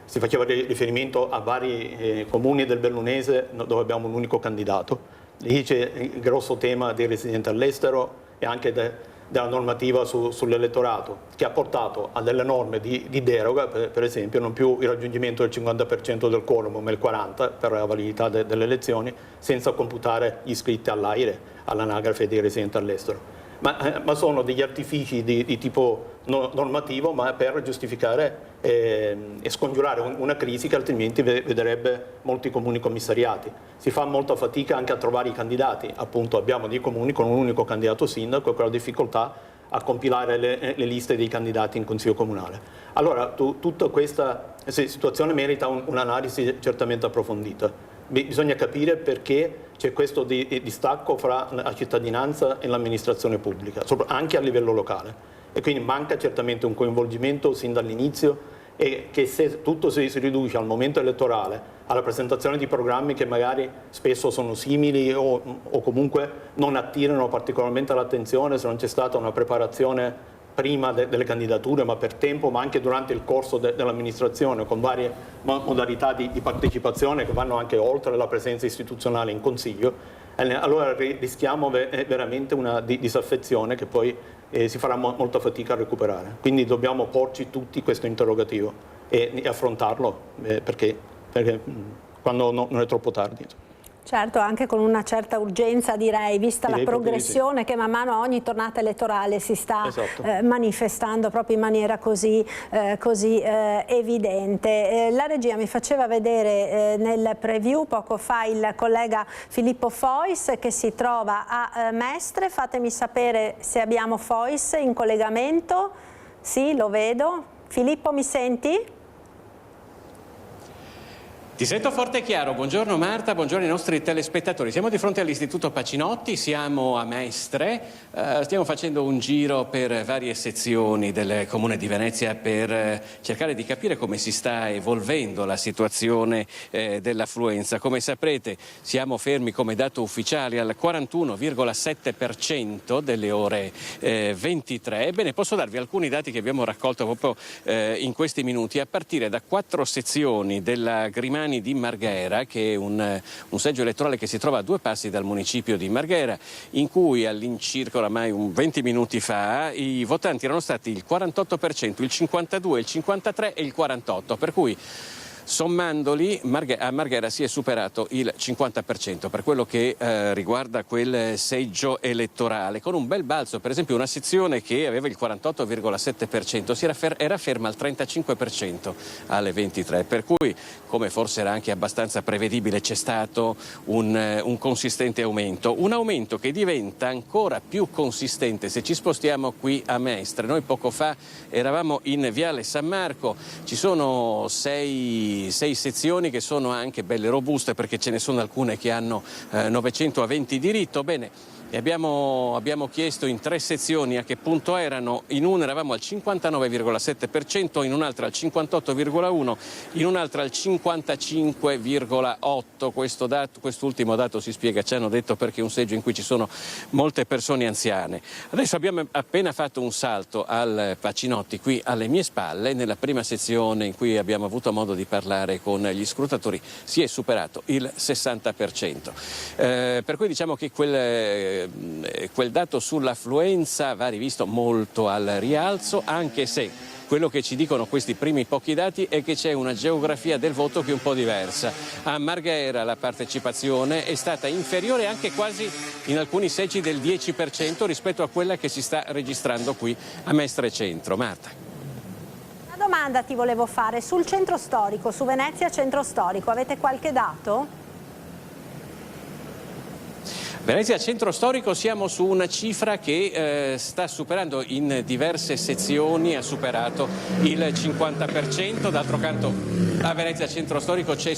Speaker 11: Si faceva riferimento a vari comuni del Bellunese dove abbiamo un unico candidato. Lì c'è il grosso tema dei residenti all'estero e anche della normativa sull'elettorato, che ha portato a delle norme di deroga, per esempio non più il raggiungimento del 50% del quorum, ma il 40% per la validità delle elezioni, senza computare gli iscritti all'AIRE, all'anagrafe dei residenti all'estero. Ma sono degli artifici di tipo normativo, ma per giustificare e scongiurare una crisi che altrimenti vedrebbe molti comuni commissariati. Si fa molta fatica anche a trovare i candidati, appunto abbiamo dei comuni con un unico candidato sindaco e con la difficoltà a compilare le liste dei candidati in consiglio comunale. Allora tutta questa situazione merita un'analisi certamente approfondita. Bisogna capire perché c'è questo distacco fra la cittadinanza e l'amministrazione pubblica, anche a livello locale. E quindi manca certamente un coinvolgimento sin dall'inizio, e che se tutto si riduce al momento elettorale, alla presentazione di programmi che magari spesso sono simili o comunque non attirano particolarmente l'attenzione, se non c'è stata una preparazione prima delle candidature, ma per tempo, ma anche durante il corso dell'amministrazione, con varie modalità di partecipazione che vanno anche oltre la presenza istituzionale in Consiglio, allora rischiamo veramente una disaffezione che poi si farà molta fatica a recuperare. Quindi dobbiamo porci tutti questo interrogativo e affrontarlo, perché quando non è troppo tardi.
Speaker 1: Certo, anche con una certa urgenza, direi, vista la progressione che man mano a ogni tornata elettorale si sta manifestando proprio in maniera così evidente. La regia mi faceva vedere nel preview poco fa il collega Filippo Fois che si trova a Mestre. Fatemi sapere se abbiamo Fois in collegamento. Sì, lo vedo. Filippo, mi senti?
Speaker 12: Ti sento forte e chiaro, buongiorno Marta, buongiorno ai nostri telespettatori. Siamo di fronte all'Istituto Pacinotti, siamo a Mestre, stiamo facendo un giro per varie sezioni del Comune di Venezia per cercare di capire come si sta evolvendo la situazione dell'affluenza. Come saprete siamo fermi come dato ufficiale al 41,7% delle ore 23. Ebbene, posso darvi alcuni dati che abbiamo raccolto proprio in questi minuti, a partire da 4 sezioni della Grimani di Marghera, che è un seggio elettorale che si trova a 2 passi dal municipio di Marghera, in cui all'incirca oramai 20 minuti fa i votanti erano stati il 48%, il 52%, il 53% e il 48%, per cui sommandoli a Marghera si è superato il 50% per quello che riguarda quel seggio elettorale, con un bel balzo. Per esempio una sezione che aveva il 48,7% era ferma al 35% alle 23, per cui, come forse era anche abbastanza prevedibile, c'è stato un consistente aumento, un aumento che diventa ancora più consistente se ci spostiamo qui a Mestre. Noi poco fa eravamo in Viale San Marco, ci sono 6 di 6 sezioni che sono anche belle robuste, perché ce ne sono alcune che hanno 920 diritto. Bene. E abbiamo chiesto in 3 sezioni a che punto erano. In una eravamo al 59,7%, in un'altra al 58,1%, in un'altra al 55,8%. Quest'ultimo dato si spiega, ci hanno detto, perché è un seggio in cui ci sono molte persone anziane. Adesso abbiamo appena fatto un salto al Pacinotti qui alle mie spalle. Nella prima sezione, in cui abbiamo avuto modo di parlare con gli scrutatori, si è superato il 60%. Per cui diciamo che quel dato sull'affluenza va rivisto molto al rialzo, anche se quello che ci dicono questi primi pochi dati è che c'è una geografia del voto che è un po' diversa. A Marghera la partecipazione è stata inferiore, anche quasi in alcuni seggi del 10%, rispetto a quella che si sta registrando qui a Mestre Centro. Marta.
Speaker 1: Una domanda ti volevo fare sul centro storico, su Venezia centro storico, avete qualche dato?
Speaker 12: Venezia centro storico siamo su una cifra che sta superando in diverse sezioni, ha superato il 50%. D'altro canto a Venezia centro storico c'è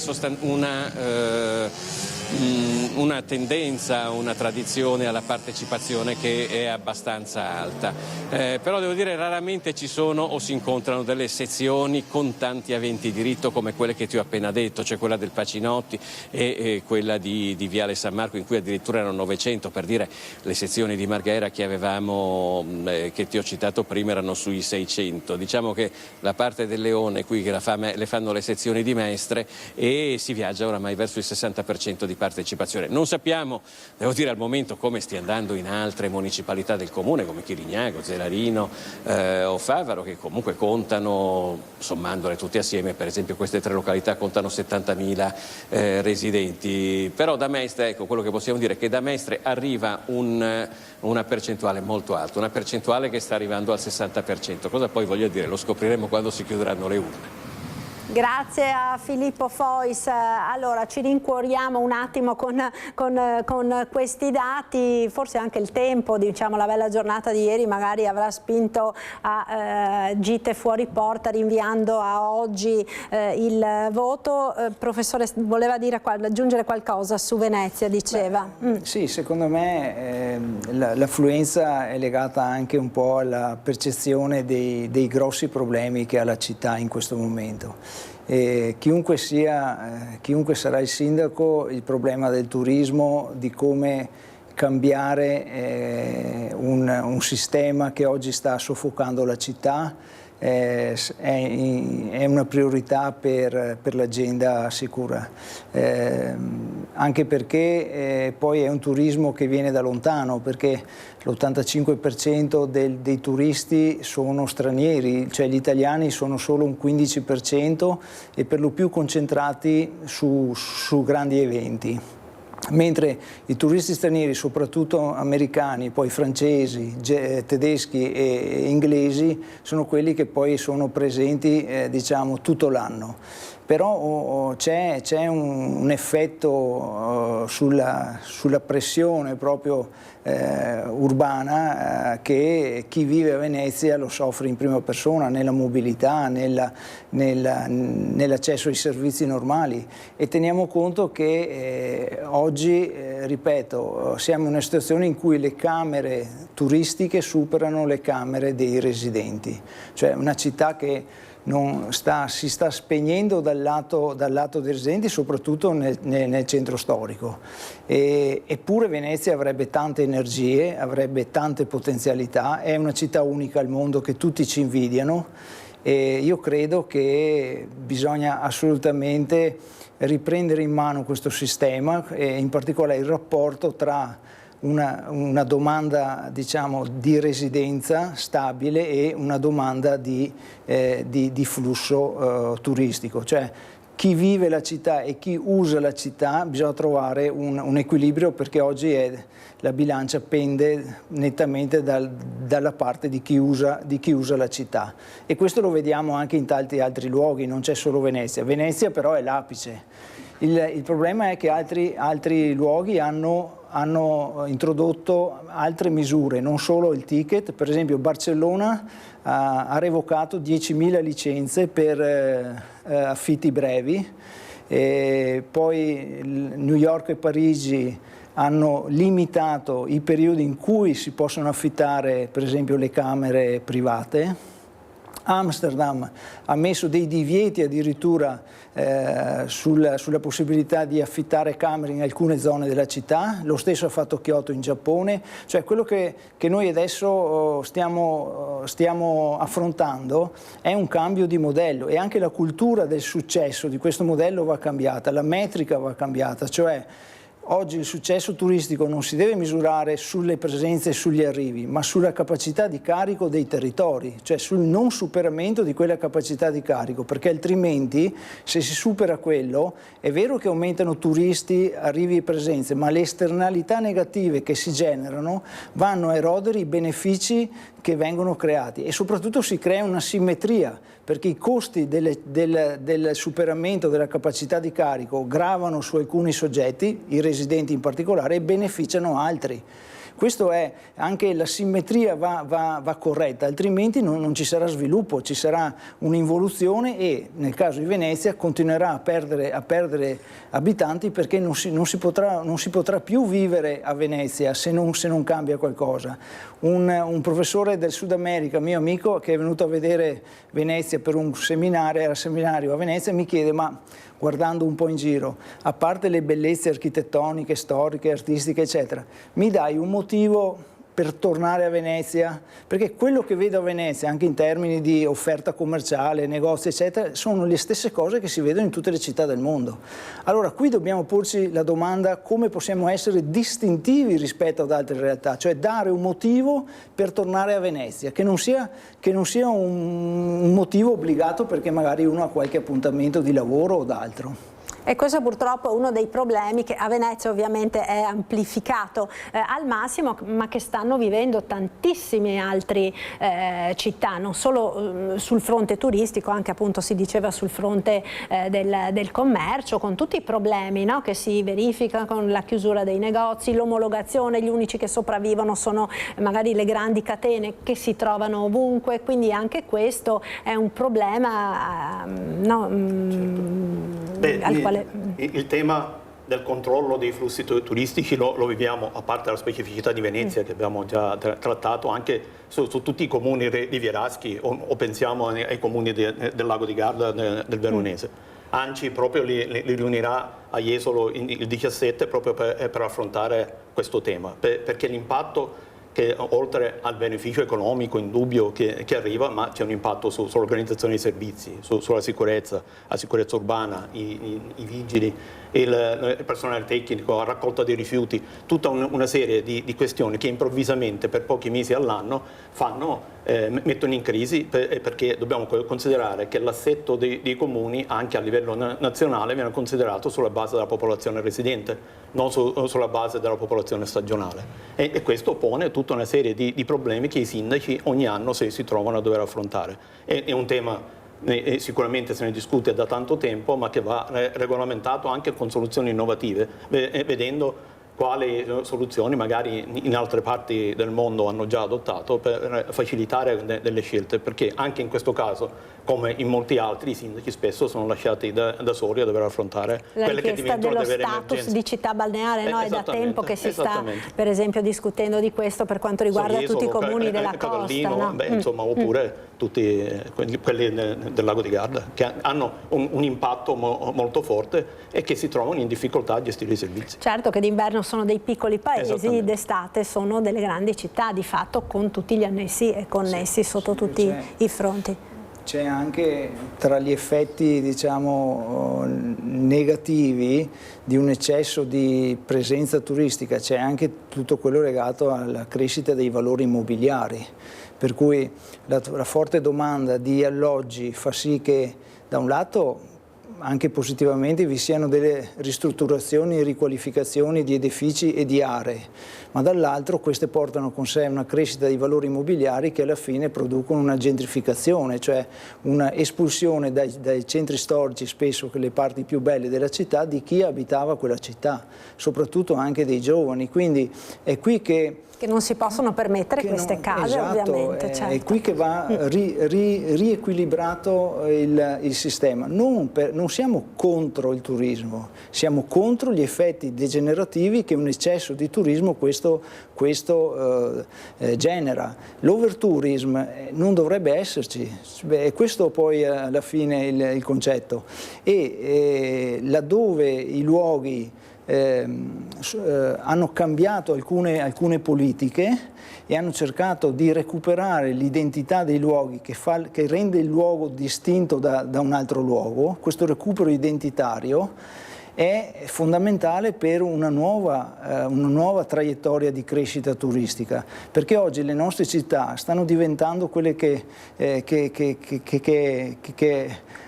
Speaker 12: una tendenza, una tradizione alla partecipazione che è abbastanza alta, però devo dire raramente ci sono o si incontrano delle sezioni con tanti aventi diritto come quelle che ti ho appena detto, cioè quella del Pacinotti e quella di Viale San Marco, in cui addirittura erano 900, per dire. Le sezioni di Marghera che avevamo, che ti ho citato prima, erano sui 600. Diciamo che la parte del Leone qui che le fanno le sezioni di Mestre, e si viaggia oramai verso il 60% di partecipazione. Non sappiamo, devo dire al momento, come stia andando in altre municipalità del comune come Chirignago, Zelarino o Favaro, che comunque contano, sommandole tutte assieme, per esempio queste 3 località contano 70.000 residenti. Però da Mestre, ecco, quello che possiamo dire è che da Mestre arriva una percentuale molto alta, una percentuale che sta arrivando al 60%. Cosa poi voglio dire? Lo scopriremo quando si chiuderanno le urne.
Speaker 1: Grazie a Filippo Fois. Allora ci rincuoriamo un attimo con questi dati, forse anche il tempo, diciamo la bella giornata di ieri magari avrà spinto a gite fuori porta, rinviando a oggi il voto. Professore, voleva aggiungere qualcosa su Venezia, diceva?
Speaker 6: Sì, secondo me l'affluenza è legata anche un po' alla percezione dei grossi problemi che ha la città in questo momento. Chiunque sarà il sindaco, il problema del turismo, di come cambiare un sistema che oggi sta soffocando la città, è una priorità per l'agenda sicura, anche perché poi è un turismo che viene da lontano, perché l'85% dei turisti sono stranieri, cioè gli italiani sono solo un 15% e per lo più concentrati su grandi eventi. Mentre i turisti stranieri, soprattutto americani, poi francesi, tedeschi e inglesi, sono quelli che poi sono presenti diciamo tutto l'anno. Però c'è un effetto sulla pressione proprio urbana che chi vive a Venezia lo soffre in prima persona, nella mobilità, nell'accesso ai servizi normali, e teniamo conto che oggi, ripeto, siamo in una situazione in cui le camere turistiche superano le camere dei residenti, cioè una città che si sta spegnendo dal lato dei residenti, soprattutto nel centro storico. Eppure Venezia avrebbe tante energie, avrebbe tante potenzialità, è una città unica al mondo che tutti ci invidiano, e io credo che bisogna assolutamente riprendere in mano questo sistema, e in particolare il rapporto tra una domanda, diciamo, di residenza stabile e una domanda di flusso turistico, cioè chi vive la città e chi usa la città, bisogna trovare un equilibrio, perché oggi la bilancia pende nettamente dalla parte di chi usa la città, e questo lo vediamo anche in tanti altri luoghi, non c'è solo Venezia. Venezia però è l'apice. Il problema è che altri luoghi hanno hanno introdotto altre misure, non solo il ticket. Per esempio Barcellona ha revocato 10.000 licenze per affitti brevi, e poi New York e Parigi hanno limitato i periodi in cui si possono affittare per esempio le camere private. Amsterdam ha messo dei divieti addirittura sulla possibilità di affittare camere in alcune zone della città, lo stesso ha fatto Kyoto in Giappone. Cioè quello che noi adesso stiamo affrontando è un cambio di modello, e anche la cultura del successo di questo modello va cambiata, la metrica va cambiata, cioè oggi il successo turistico non si deve misurare sulle presenze e sugli arrivi, ma sulla capacità di carico dei territori, cioè sul non superamento di quella capacità di carico, perché altrimenti se si supera quello è vero che aumentano turisti, arrivi e presenze, ma le esternalità negative che si generano vanno a erodere i benefici che vengono creati, e soprattutto si crea una simmetria, perché i costi del superamento della capacità di carico gravano su alcuni soggetti, i residenti in particolare, e beneficiano altri. Questo è, anche la simmetria va corretta, altrimenti non ci sarà sviluppo, ci sarà un'involuzione, e nel caso di Venezia continuerà a perdere abitanti, perché non si potrà più vivere a Venezia se non cambia qualcosa. Un professore del Sud America, mio amico, che è venuto a vedere Venezia per un seminario a Venezia, mi chiede: ma guardando un po' in giro, a parte le bellezze architettoniche, storiche, artistiche, eccetera, mi dai un motivo per tornare a Venezia? Perché quello che vedo a Venezia, anche in termini di offerta commerciale, negozi, eccetera, sono le stesse cose che si vedono in tutte le città del mondo. Allora qui dobbiamo porci la domanda: come possiamo essere distintivi rispetto ad altre realtà? Cioè dare un motivo per tornare a Venezia, che non sia un motivo obbligato perché magari uno ha qualche appuntamento di lavoro o d'altro.
Speaker 1: E questo purtroppo è uno dei problemi che a Venezia ovviamente è amplificato al massimo, ma che stanno vivendo tantissime altre città, non solo sul fronte turistico, anche appunto si diceva sul fronte del commercio, con tutti i problemi, no, che si verificano, con la chiusura dei negozi, l'omologazione. Gli unici che sopravvivono sono magari le grandi catene che si trovano ovunque, quindi anche questo è un problema al quale...
Speaker 11: Il tema del controllo dei flussi turistici lo viviamo, a parte la specificità di Venezia che abbiamo già trattato, anche su tutti i comuni rivieraschi, o pensiamo ai comuni del Lago di Garda, del Veronese. ANCI proprio li riunirà a Jesolo il 17 proprio per affrontare questo tema, perché l'impatto, che oltre al beneficio economico indubbio che arriva, ma c'è un impatto sull'organizzazione dei servizi, sulla sicurezza, la sicurezza urbana, i vigili, il personale tecnico, la raccolta dei rifiuti, tutta una serie di questioni che improvvisamente per pochi mesi all'anno mettono in crisi, perché dobbiamo considerare che l'assetto dei comuni anche a livello nazionale viene considerato sulla base della popolazione residente, non sulla base della popolazione stagionale, e questo pone tutta una serie di problemi che i sindaci ogni anno si trovano a dover affrontare. È un tema, sicuramente se ne discute da tanto tempo, ma che va regolamentato anche con soluzioni innovative, vedendo quali soluzioni magari in altre parti del mondo hanno già adottato per facilitare delle scelte, perché anche in questo caso, come in molti altri, i sindaci spesso sono lasciati da soli a dover affrontare quelle che diventano le vere emergenze. La richiesta dello status di città balneare, no? È da tempo che si sta per esempio discutendo di questo per quanto riguarda tutti i comuni della costa, no? Insomma, oppure tutti quelli del Lago di Garda, che hanno un impatto molto forte e che si trovano in difficoltà a gestire i servizi.
Speaker 1: Certo che d'inverno sono dei piccoli paesi, d'estate sono delle grandi città di fatto, con tutti gli annessi e connessi sotto tutti i fronti.
Speaker 6: C'è anche tra gli effetti, diciamo, negativi di un eccesso di presenza turistica, c'è anche tutto quello legato alla crescita dei valori immobiliari, per cui la forte domanda di alloggi fa sì che da un lato anche positivamente vi siano delle ristrutturazioni e riqualificazioni di edifici e di aree, ma dall'altro queste portano con sé una crescita di valori immobiliari che alla fine producono una gentrificazione, cioè una espulsione dai centri storici, spesso le parti più belle della città, di chi abitava quella città, soprattutto anche dei giovani. Quindi è qui che
Speaker 1: non si possono permettere queste case,
Speaker 6: esatto,
Speaker 1: ovviamente. Certo.
Speaker 6: È qui che va riequilibrato il sistema. Non siamo contro il turismo, siamo contro gli effetti degenerativi che un eccesso di turismo questo genera. L'overtourism non dovrebbe esserci, questo poi alla fine il concetto. E laddove i luoghi hanno cambiato alcune politiche e hanno cercato di recuperare l'identità dei luoghi che rende il luogo distinto da un altro luogo. Questo recupero identitario è fondamentale per una nuova traiettoria di crescita turistica, perché oggi le nostre città stanno diventando quelle che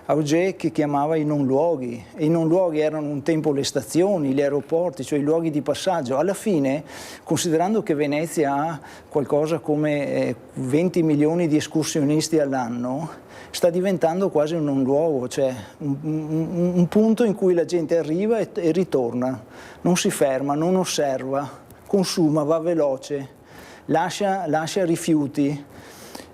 Speaker 6: Auger chiamava i non luoghi, e i non luoghi erano un tempo le stazioni, gli aeroporti, cioè i luoghi di passaggio. Alla fine, considerando che Venezia ha qualcosa come 20 milioni di escursionisti all'anno, sta diventando quasi un non luogo, cioè un punto in cui la gente arriva e ritorna, non si ferma, non osserva, consuma, va veloce, lascia rifiuti.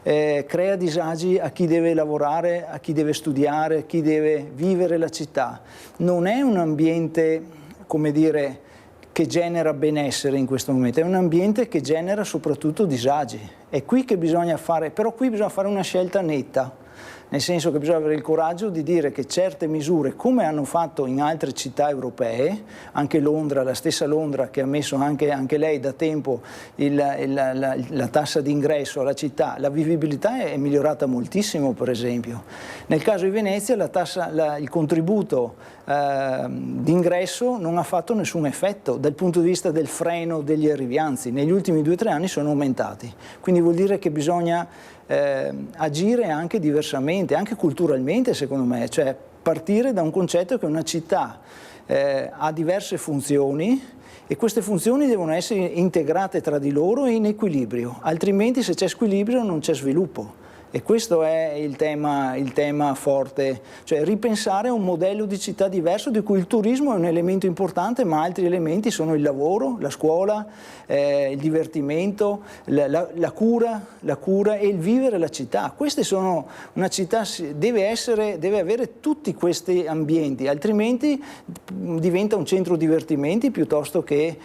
Speaker 6: Crea disagi a chi deve lavorare, a chi deve studiare, a chi deve vivere la città. Non è un ambiente, come dire, che genera benessere in questo momento, è un ambiente che genera soprattutto disagi. È qui che bisogna fare, però qui bisogna fare una scelta netta, nel senso che bisogna avere il coraggio di dire che certe misure, come hanno fatto in altre città europee, anche Londra, la stessa Londra che ha messo anche lei da tempo la tassa d'ingresso alla città, la vivibilità è migliorata moltissimo, per esempio. Nel caso di Venezia il contributo d'ingresso non ha fatto nessun effetto dal punto di vista del freno degli arrivianzi. Negli ultimi 2 o 3 anni sono aumentati, quindi vuol dire che bisogna agire anche diversamente, anche culturalmente, secondo me, cioè partire da un concetto che una città ha diverse funzioni e queste funzioni devono essere integrate tra di loro e in equilibrio, altrimenti se c'è squilibrio non c'è sviluppo. E questo è il tema forte, cioè ripensare a un modello di città diverso di cui il turismo è un elemento importante, ma altri elementi sono il lavoro, la scuola, il divertimento, la cura e il vivere la città. Queste sono, una città deve avere tutti questi ambienti, altrimenti diventa un centro divertimenti piuttosto che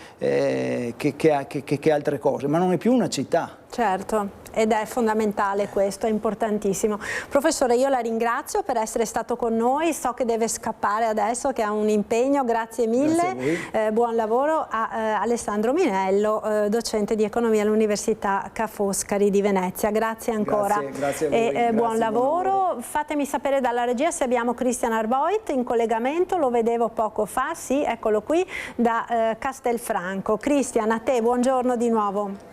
Speaker 6: altre cose, ma non è più una città.
Speaker 1: Certo, ed è fondamentale questo, è importantissimo. Professore, io la ringrazio per essere stato con noi, so che deve scappare adesso, che ha un impegno, grazie mille, buon lavoro a Alessandro Minello, docente di economia all'Università Ca' Foscari di Venezia. Grazie ancora.
Speaker 6: Grazie a voi.
Speaker 1: E buon lavoro. Fatemi sapere dalla regia se abbiamo Christian Arboit in collegamento, lo vedevo poco fa, sì, eccolo qui, da Castelfranco. Christian, a te, buongiorno di nuovo.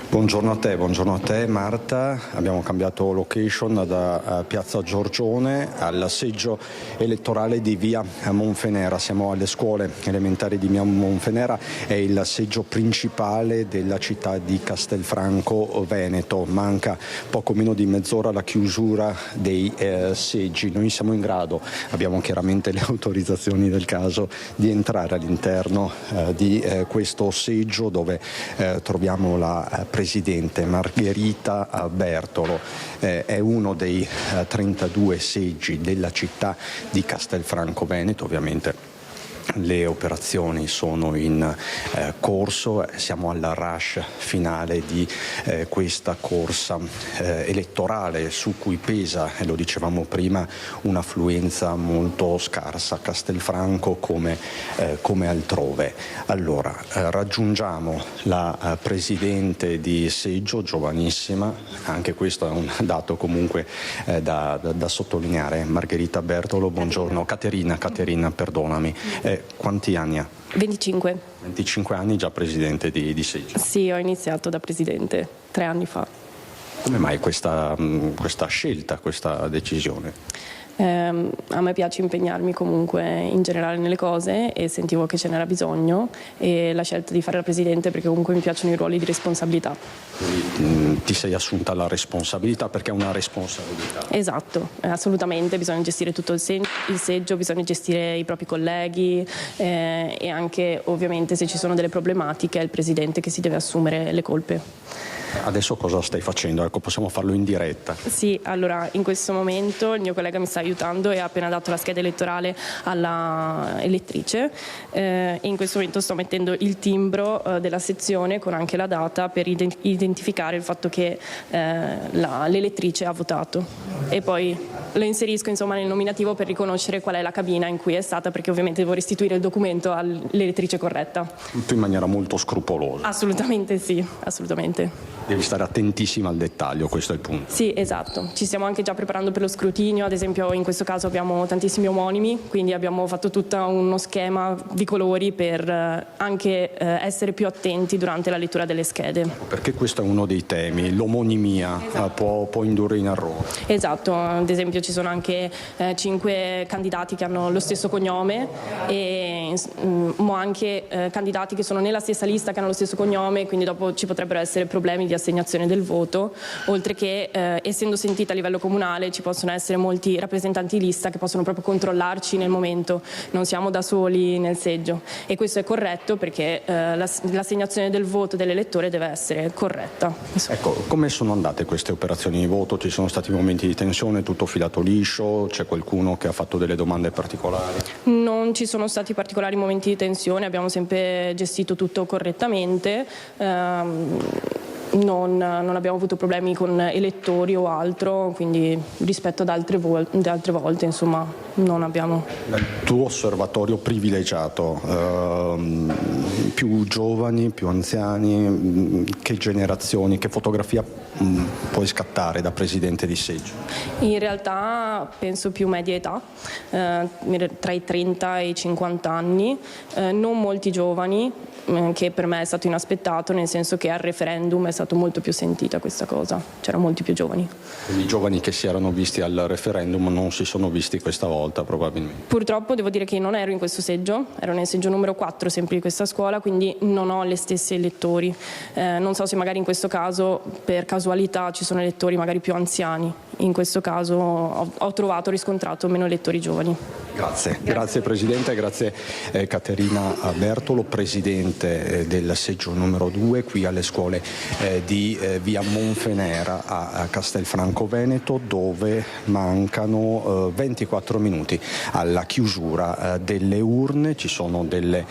Speaker 3: Buongiorno a te Marta, abbiamo cambiato location da Piazza Giorgione al seggio elettorale di via Monfenera, siamo alle scuole elementari di via Monfenera, è il seggio principale della città di Castelfranco Veneto, manca poco meno di mezz'ora alla chiusura dei seggi, noi siamo in grado, abbiamo chiaramente le autorizzazioni del caso, di entrare all'interno di questo seggio dove troviamo la Presidente Margherita Bertolo, è uno dei 32 seggi della città di Castelfranco Veneto, ovviamente le operazioni sono in corso, siamo alla rush finale di questa corsa elettorale su cui pesa, e lo dicevamo prima, un'affluenza molto scarsa a Castelfranco come altrove. Allora, raggiungiamo la Presidente di seggio, giovanissima, anche questo è un dato comunque da sottolineare, Margherita Bertolo, buongiorno. Caterina, perdonami. Quanti anni ha?
Speaker 13: 25.
Speaker 3: 25 anni, già presidente di seggio?
Speaker 13: Sì, ho iniziato da presidente 3 anni fa.
Speaker 3: Come mai questa scelta, questa decisione?
Speaker 13: A me piace impegnarmi comunque in generale nelle cose e sentivo che ce n'era bisogno e la scelta di fare la Presidente perché comunque mi piacciono i ruoli di responsabilità.
Speaker 3: Quindi ti sei assunta la responsabilità perché è una responsabilità.
Speaker 13: Esatto, assolutamente, bisogna gestire tutto il seggio, bisogna gestire i propri colleghi e anche ovviamente se ci sono delle problematiche è il Presidente che si deve assumere le colpe.
Speaker 3: Adesso cosa stai facendo? Ecco, possiamo farlo in diretta.
Speaker 13: Sì, allora in questo momento il mio collega mi sta aiutando e ha appena dato la scheda elettorale alla elettrice e in questo momento sto mettendo il timbro della sezione con anche la data per identificare il fatto che l'elettrice ha votato e poi lo inserisco insomma nel nominativo per riconoscere qual è la cabina in cui è stata, perché ovviamente devo restituire il documento all'elettrice corretta.
Speaker 3: Tutto in maniera molto scrupolosa.
Speaker 13: Assolutamente sì, assolutamente.
Speaker 3: Devi stare attentissima al dettaglio, questo è il punto.
Speaker 13: Sì, esatto. Ci stiamo anche già preparando per lo scrutinio, ad esempio in questo caso abbiamo tantissimi omonimi, quindi abbiamo fatto tutto uno schema di colori per anche essere più attenti durante la lettura delle schede.
Speaker 3: Perché questo è uno dei temi, l'omonimia può indurre in errore.
Speaker 13: Esatto, ad esempio ci sono anche 5 candidati che hanno lo stesso cognome ma anche candidati che sono nella stessa lista che hanno lo stesso cognome, quindi dopo ci potrebbero essere problemi di assegnazione del voto, oltre che essendo sentita a livello comunale ci possono essere molti rappresentanti di lista che possono proprio controllarci nel momento, non siamo da soli nel seggio e questo è corretto perché l'assegnazione del voto dell'elettore deve essere corretta.
Speaker 3: Ecco, come sono andate queste operazioni di voto? Ci sono stati momenti di tensione, tutto filato liscio? C'è qualcuno che ha fatto delle domande particolari?
Speaker 13: Non ci sono stati particolari momenti di tensione, abbiamo sempre gestito tutto correttamente. Non abbiamo avuto problemi con elettori o altro, quindi rispetto ad altre volte insomma non abbiamo.
Speaker 3: Dal tuo osservatorio privilegiato, più giovani, più anziani, che generazioni, che fotografia puoi scattare da presidente di seggio?
Speaker 13: In realtà penso più media età, tra i 30 e i 50 anni, non molti giovani, che per me è stato inaspettato, nel senso che al referendum è stato molto più sentita questa cosa, c'erano molti più giovani.
Speaker 3: Quindi i giovani che si erano visti al referendum non si sono visti questa volta probabilmente?
Speaker 13: Purtroppo devo dire che non ero in questo seggio, ero nel seggio numero 4 sempre di questa scuola, quindi non ho le stesse elettori. Non so se magari in questo caso per casualità ci sono elettori magari più anziani, in questo caso ho riscontrato meno elettori giovani.
Speaker 3: Grazie Presidente, grazie Caterina Bertolo, Presidente del seggio numero 2 qui alle scuole di via Monfenera a Castelfranco Veneto, dove mancano 24 minuti alla chiusura delle urne. Ci sono delle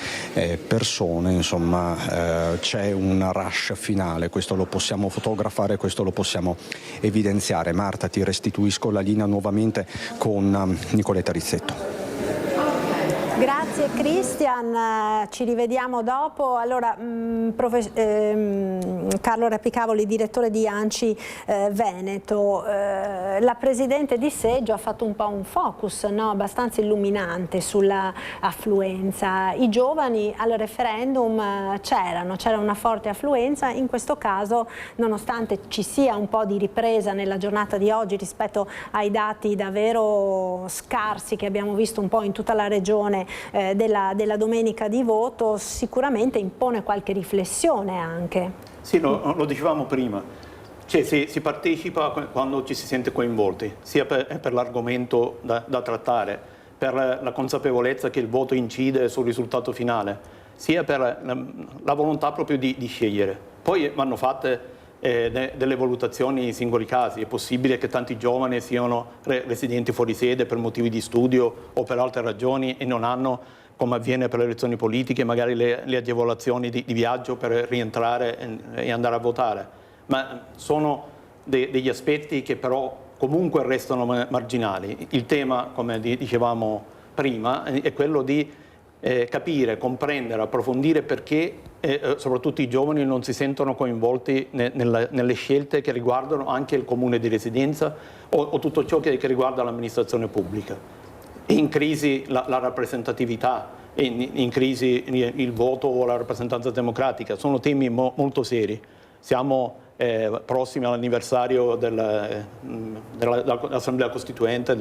Speaker 3: persone, insomma c'è un rush finale, questo lo possiamo fotografare, questo lo possiamo evidenziare. Marta, ti restituisco la linea nuovamente con Nicoletta Rizzetto.
Speaker 1: Grazie Cristian, ci rivediamo dopo. Allora, Carlo Replicavoli, direttore di ANCI Veneto, la Presidente di seggio ha fatto un po' un focus, no? Abbastanza illuminante sulla affluenza. I giovani al referendum c'era una forte affluenza, in questo caso nonostante ci sia un po' di ripresa nella giornata di oggi rispetto ai dati davvero scarsi che abbiamo visto un po' in tutta la regione della domenica di voto, sicuramente impone qualche riflessione anche.
Speaker 11: Sì, lo dicevamo prima, cioè si partecipa quando ci si sente coinvolti, sia per l'argomento da trattare, per la consapevolezza che il voto incide sul risultato finale, sia per la volontà proprio di scegliere. Poi vanno fatte delle valutazioni in singoli casi. È possibile che tanti giovani siano residenti fuori sede per motivi di studio o per altre ragioni e non hanno, come avviene per le elezioni politiche, magari le agevolazioni di viaggio per rientrare e andare a votare. Ma sono degli aspetti che però comunque restano marginali. Il tema, come dicevamo prima, è quello di capire, comprendere, approfondire perché soprattutto i giovani non si sentono coinvolti nelle scelte che riguardano anche il comune di residenza o tutto ciò che riguarda l'amministrazione pubblica. È in crisi la rappresentatività, è in crisi il voto o la rappresentanza democratica, sono temi molto seri. Siamo prossimi all'anniversario dell'Assemblea Costituente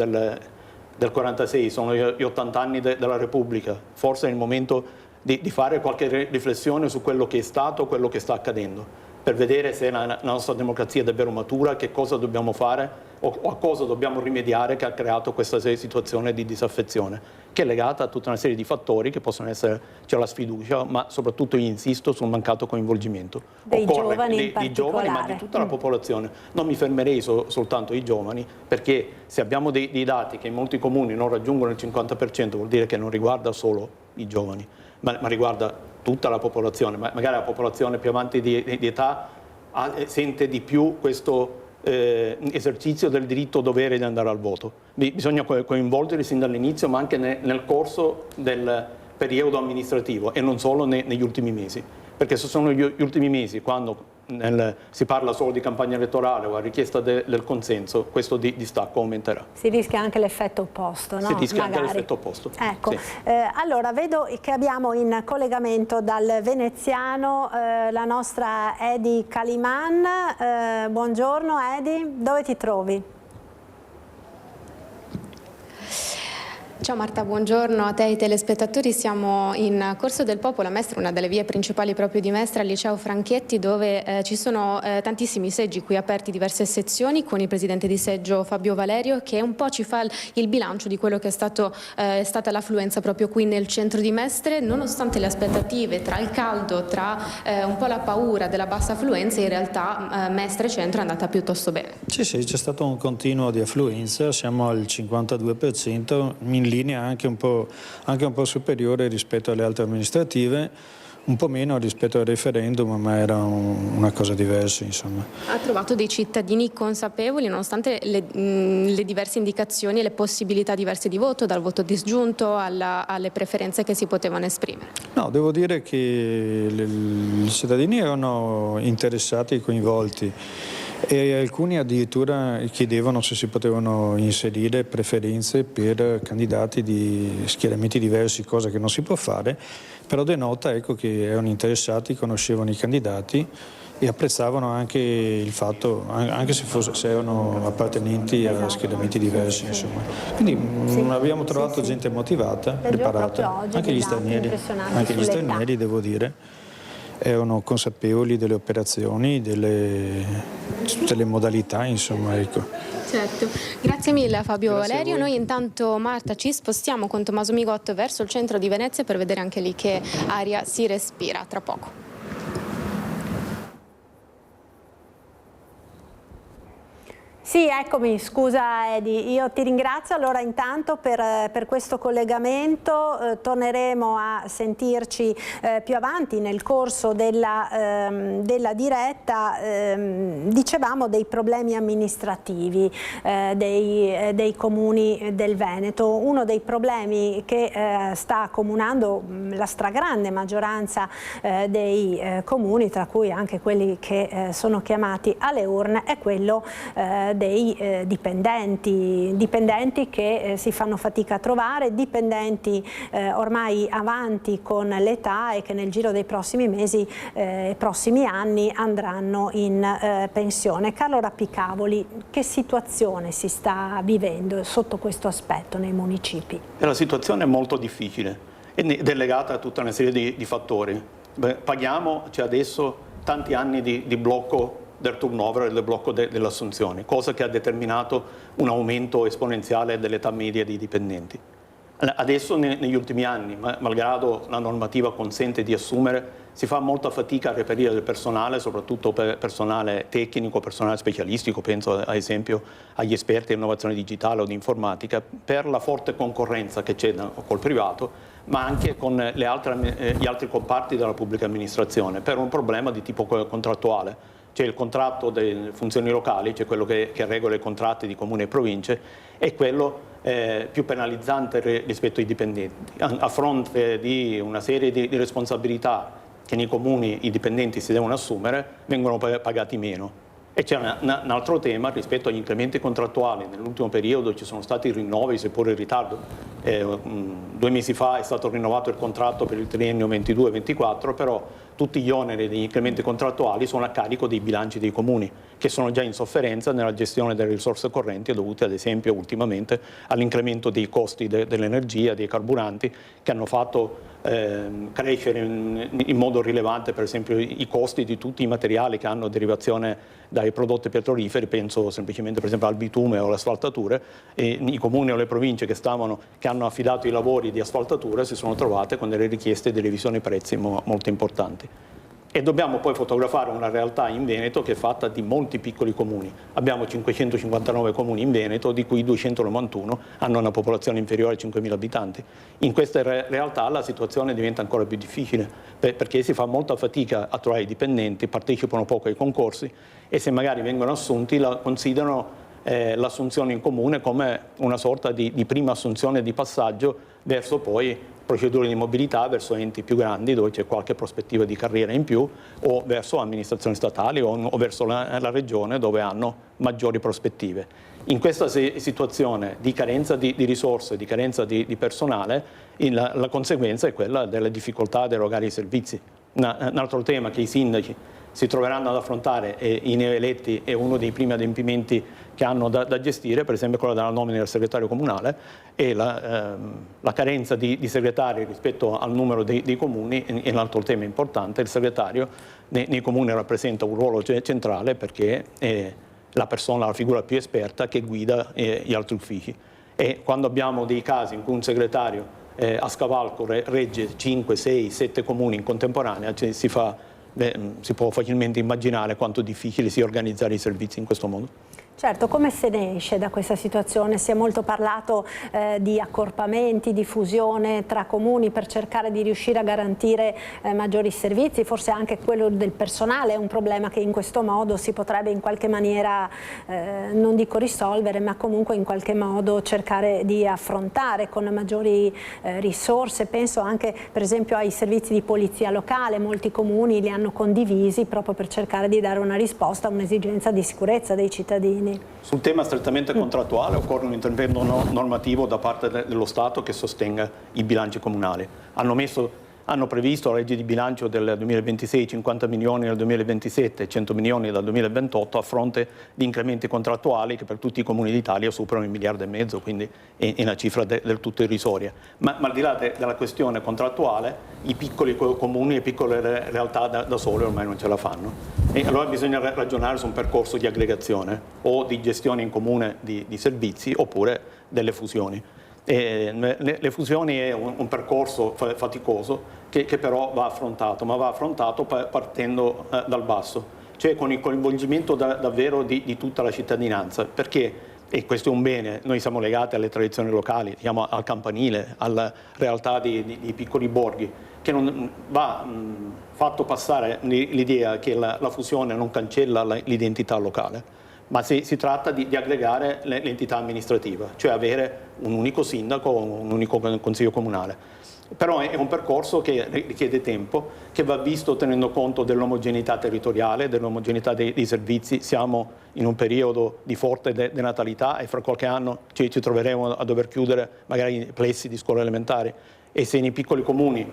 Speaker 11: del 46, sono gli 80 anni della Repubblica, forse è il momento di fare qualche riflessione su quello che è stato, quello che sta accadendo, per vedere se la nostra democrazia è davvero matura, che cosa dobbiamo fare o a cosa dobbiamo rimediare che ha creato questa situazione di disaffezione, che è legata a tutta una serie di fattori che possono essere, c'è la sfiducia, ma soprattutto io insisto sul mancato coinvolgimento
Speaker 1: dei giovani,
Speaker 11: di giovani, ma di tutta la popolazione. Non mi fermerei soltanto ai giovani, perché se abbiamo dei dati che in molti comuni non raggiungono il 50%, vuol dire che non riguarda solo i giovani, ma riguarda tutta la popolazione, magari la popolazione più avanti di età sente di più questo esercizio del diritto-dovere di andare al voto. Bisogna coinvolgerli sin dall'inizio, ma anche nel corso del periodo amministrativo e non solo negli ultimi mesi, perché se sono gli ultimi mesi, quando si parla solo di campagna elettorale o a richiesta del consenso, questo distacco aumenterà.
Speaker 1: Si rischia anche l'effetto opposto, no?
Speaker 11: Si rischia anche l'effetto opposto.
Speaker 1: Ecco,
Speaker 11: sì.
Speaker 1: Allora vedo che abbiamo in collegamento dal veneziano la nostra Edi Caliman. Buongiorno Edi, dove ti trovi?
Speaker 14: Ciao Marta, buongiorno a te e ai telespettatori. Siamo in Corso del Popolo a Mestre, una delle vie principali proprio di Mestre, al liceo Franchetti, dove ci sono tantissimi seggi qui aperti, diverse sezioni, con il presidente di seggio Fabio Valerio, che un po' ci fa il bilancio di quello che è stata l'affluenza proprio qui nel centro di Mestre. Nonostante le aspettative, tra il caldo, tra un po' la paura della bassa affluenza, in realtà Mestre Centro è andata piuttosto bene.
Speaker 15: Sì, c'è stato un continuo di affluenza, siamo al 52%, in linea anche un po' superiore rispetto alle altre amministrative, un po' meno rispetto al referendum, ma era una cosa diversa, insomma.
Speaker 14: Ha trovato dei cittadini consapevoli nonostante le diverse indicazioni e le possibilità diverse di voto, dal voto disgiunto alle preferenze che si potevano esprimere?
Speaker 15: No, devo dire che i cittadini erano interessati e coinvolti, e alcuni addirittura chiedevano se si potevano inserire preferenze per candidati di schieramenti diversi, cosa che non si può fare, però denota, ecco, che erano interessati, conoscevano i candidati e apprezzavano anche il fatto, anche se erano appartenenti a schieramenti diversi, insomma. Quindi abbiamo trovato gente motivata, preparata, anche gli stranieri, devo dire, erano consapevoli delle operazioni, tutte le modalità, insomma, ecco.
Speaker 14: Certo, grazie mille a Fabio Valerio.
Speaker 15: A
Speaker 14: noi intanto, Marta, ci spostiamo con Tommaso Migotto verso il centro di Venezia per vedere anche lì che aria si respira. Tra poco.
Speaker 1: Sì, eccomi, scusa Edi, io ti ringrazio allora intanto per questo collegamento, torneremo a sentirci più avanti nel corso della diretta. Dicevamo dei problemi amministrativi dei comuni del Veneto. Uno dei problemi che sta accomunando la stragrande maggioranza dei comuni, tra cui anche quelli che sono chiamati alle urne, è quello dei dipendenti che si fanno fatica a trovare, dipendenti ormai avanti con l'età e che nel giro dei prossimi mesi, prossimi anni andranno in pensione. Carlo Rappicavoli, che situazione si sta vivendo sotto questo aspetto nei municipi?
Speaker 11: La situazione è molto difficile ed è legata a tutta una serie di fattori. Paghiamo adesso tanti anni di blocco del turnover e del blocco delle assunzioni, cosa che ha determinato un aumento esponenziale dell'età media dei dipendenti. Adesso negli ultimi anni, malgrado la normativa consente di assumere, si fa molta fatica a reperire del personale, soprattutto per personale tecnico, personale specialistico, penso ad esempio agli esperti di innovazione digitale o di informatica, per la forte concorrenza che c'è col privato, ma anche con gli altri comparti della pubblica amministrazione, per un problema di tipo contrattuale. C'è il contratto delle funzioni locali, c'è quello che regola i contratti di comune e province, e quello più penalizzante rispetto ai dipendenti. A fronte di una serie di responsabilità che nei comuni i dipendenti si devono assumere, vengono pagati meno. E c'è un altro tema rispetto agli incrementi contrattuali. Nell'ultimo periodo ci sono stati rinnovi, seppur in ritardo, 2 mesi fa è stato rinnovato il contratto per il triennio 22-24, però tutti gli oneri degli incrementi contrattuali sono a carico dei bilanci dei comuni, che sono già in sofferenza nella gestione delle risorse correnti dovute ad esempio ultimamente all'incremento dei costi dell'energia, dei carburanti, che hanno fatto crescere in modo rilevante per esempio i costi di tutti i materiali che hanno derivazione dai prodotti petroliferi, penso semplicemente per esempio al bitume o alle asfaltature, e i comuni o le province che hanno affidato i lavori di asfaltatura si sono trovate con delle richieste di revisione prezzi molto importanti. E dobbiamo poi fotografare una realtà in Veneto che è fatta di molti piccoli comuni. Abbiamo 559 comuni in Veneto, di cui 291 hanno una popolazione inferiore ai 5.000 abitanti. In queste realtà la situazione diventa ancora più difficile, perché si fa molta fatica a trovare i dipendenti, partecipano poco ai concorsi e se magari vengono assunti considerano l'assunzione in comune come una sorta di prima assunzione di passaggio verso poi procedure di mobilità verso enti più grandi dove c'è qualche prospettiva di carriera in più, o verso amministrazioni statali o verso la regione dove hanno maggiori prospettive. In questa situazione di carenza di risorse, di carenza di personale, la conseguenza è quella delle difficoltà ad erogare i servizi. Un altro tema che i sindaci si troveranno ad affrontare i neoeletti è uno dei primi adempimenti che hanno da gestire, per esempio quello della nomina del segretario comunale, e la carenza di segretari rispetto al numero dei comuni è un altro tema importante. Il segretario nei comuni rappresenta un ruolo centrale perché è la figura più esperta che guida gli altri uffici. E quando abbiamo dei casi in cui un segretario a scavalco regge 5, 6, 7 comuni in contemporanea, si può facilmente immaginare quanto difficile sia organizzare i servizi in questo modo.
Speaker 1: Certo, come se ne esce da questa situazione? Si è molto parlato di accorpamenti, di fusione tra comuni per cercare di riuscire a garantire maggiori servizi, forse anche quello del personale è un problema che in questo modo si potrebbe in qualche maniera, non dico risolvere, ma comunque in qualche modo cercare di affrontare con maggiori risorse. Penso anche per esempio ai servizi di polizia locale, molti comuni li hanno condivisi proprio per cercare di dare una risposta a un'esigenza di sicurezza dei cittadini.
Speaker 11: Sul tema strettamente contrattuale occorre un intervento normativo da parte dello Stato che sostenga i bilanci comunali. Hanno previsto la legge di bilancio del 2026 50 milioni nel 2027 e 100 milioni dal 2028 a fronte di incrementi contrattuali che per tutti i comuni d'Italia superano il 1,5 miliardi, quindi è una cifra del tutto irrisoria. Ma al di là della questione contrattuale, i piccoli comuni e piccole realtà da sole ormai non ce la fanno. E allora bisogna ragionare su un percorso di aggregazione o di gestione in comune di servizi oppure delle fusioni. Le fusioni è un percorso faticoso che però va affrontato, ma va affrontato partendo dal basso, cioè con il coinvolgimento davvero di tutta la cittadinanza, perché, e questo è un bene, noi siamo legati alle tradizioni locali, siamo al campanile, alla realtà di piccoli borghi, che non va fatto passare l'idea che la fusione non cancella l'identità locale, ma si tratta di aggregare l'entità amministrativa, cioè avere un unico sindaco o un unico consiglio comunale. Però è un percorso che richiede tempo, che va visto tenendo conto dell'omogeneità territoriale, dell'omogeneità dei servizi. Siamo in un periodo di forte denatalità e fra qualche anno ci troveremo a dover chiudere magari i plessi di scuole elementari, e se nei piccoli comuni,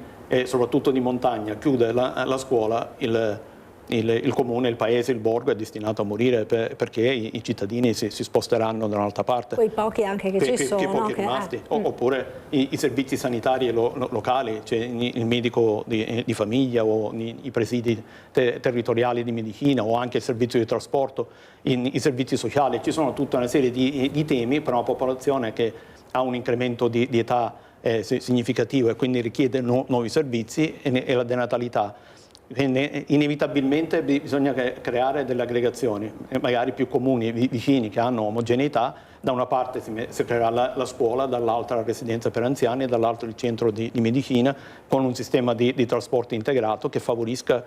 Speaker 11: soprattutto di montagna, chiude la scuola, il comune, il paese, il borgo è destinato a morire perché i cittadini si sposteranno da un'altra parte.
Speaker 1: Quei pochi anche che ci sono.
Speaker 11: Pochi rimasti. Oppure i servizi sanitari locali, cioè il medico di famiglia o i presidi territoriali di medicina o anche il servizio di trasporto, i servizi sociali. Ci sono tutta una serie di temi per una popolazione che ha un incremento di età significativo e quindi richiede nuovi servizi e la denatalità. Quindi inevitabilmente bisogna creare delle aggregazioni, magari più comuni vicini che hanno omogeneità. Da una parte si creerà la scuola, dall'altra la residenza per anziani e dall'altro il centro di medicina, con un sistema di trasporto integrato che favorisca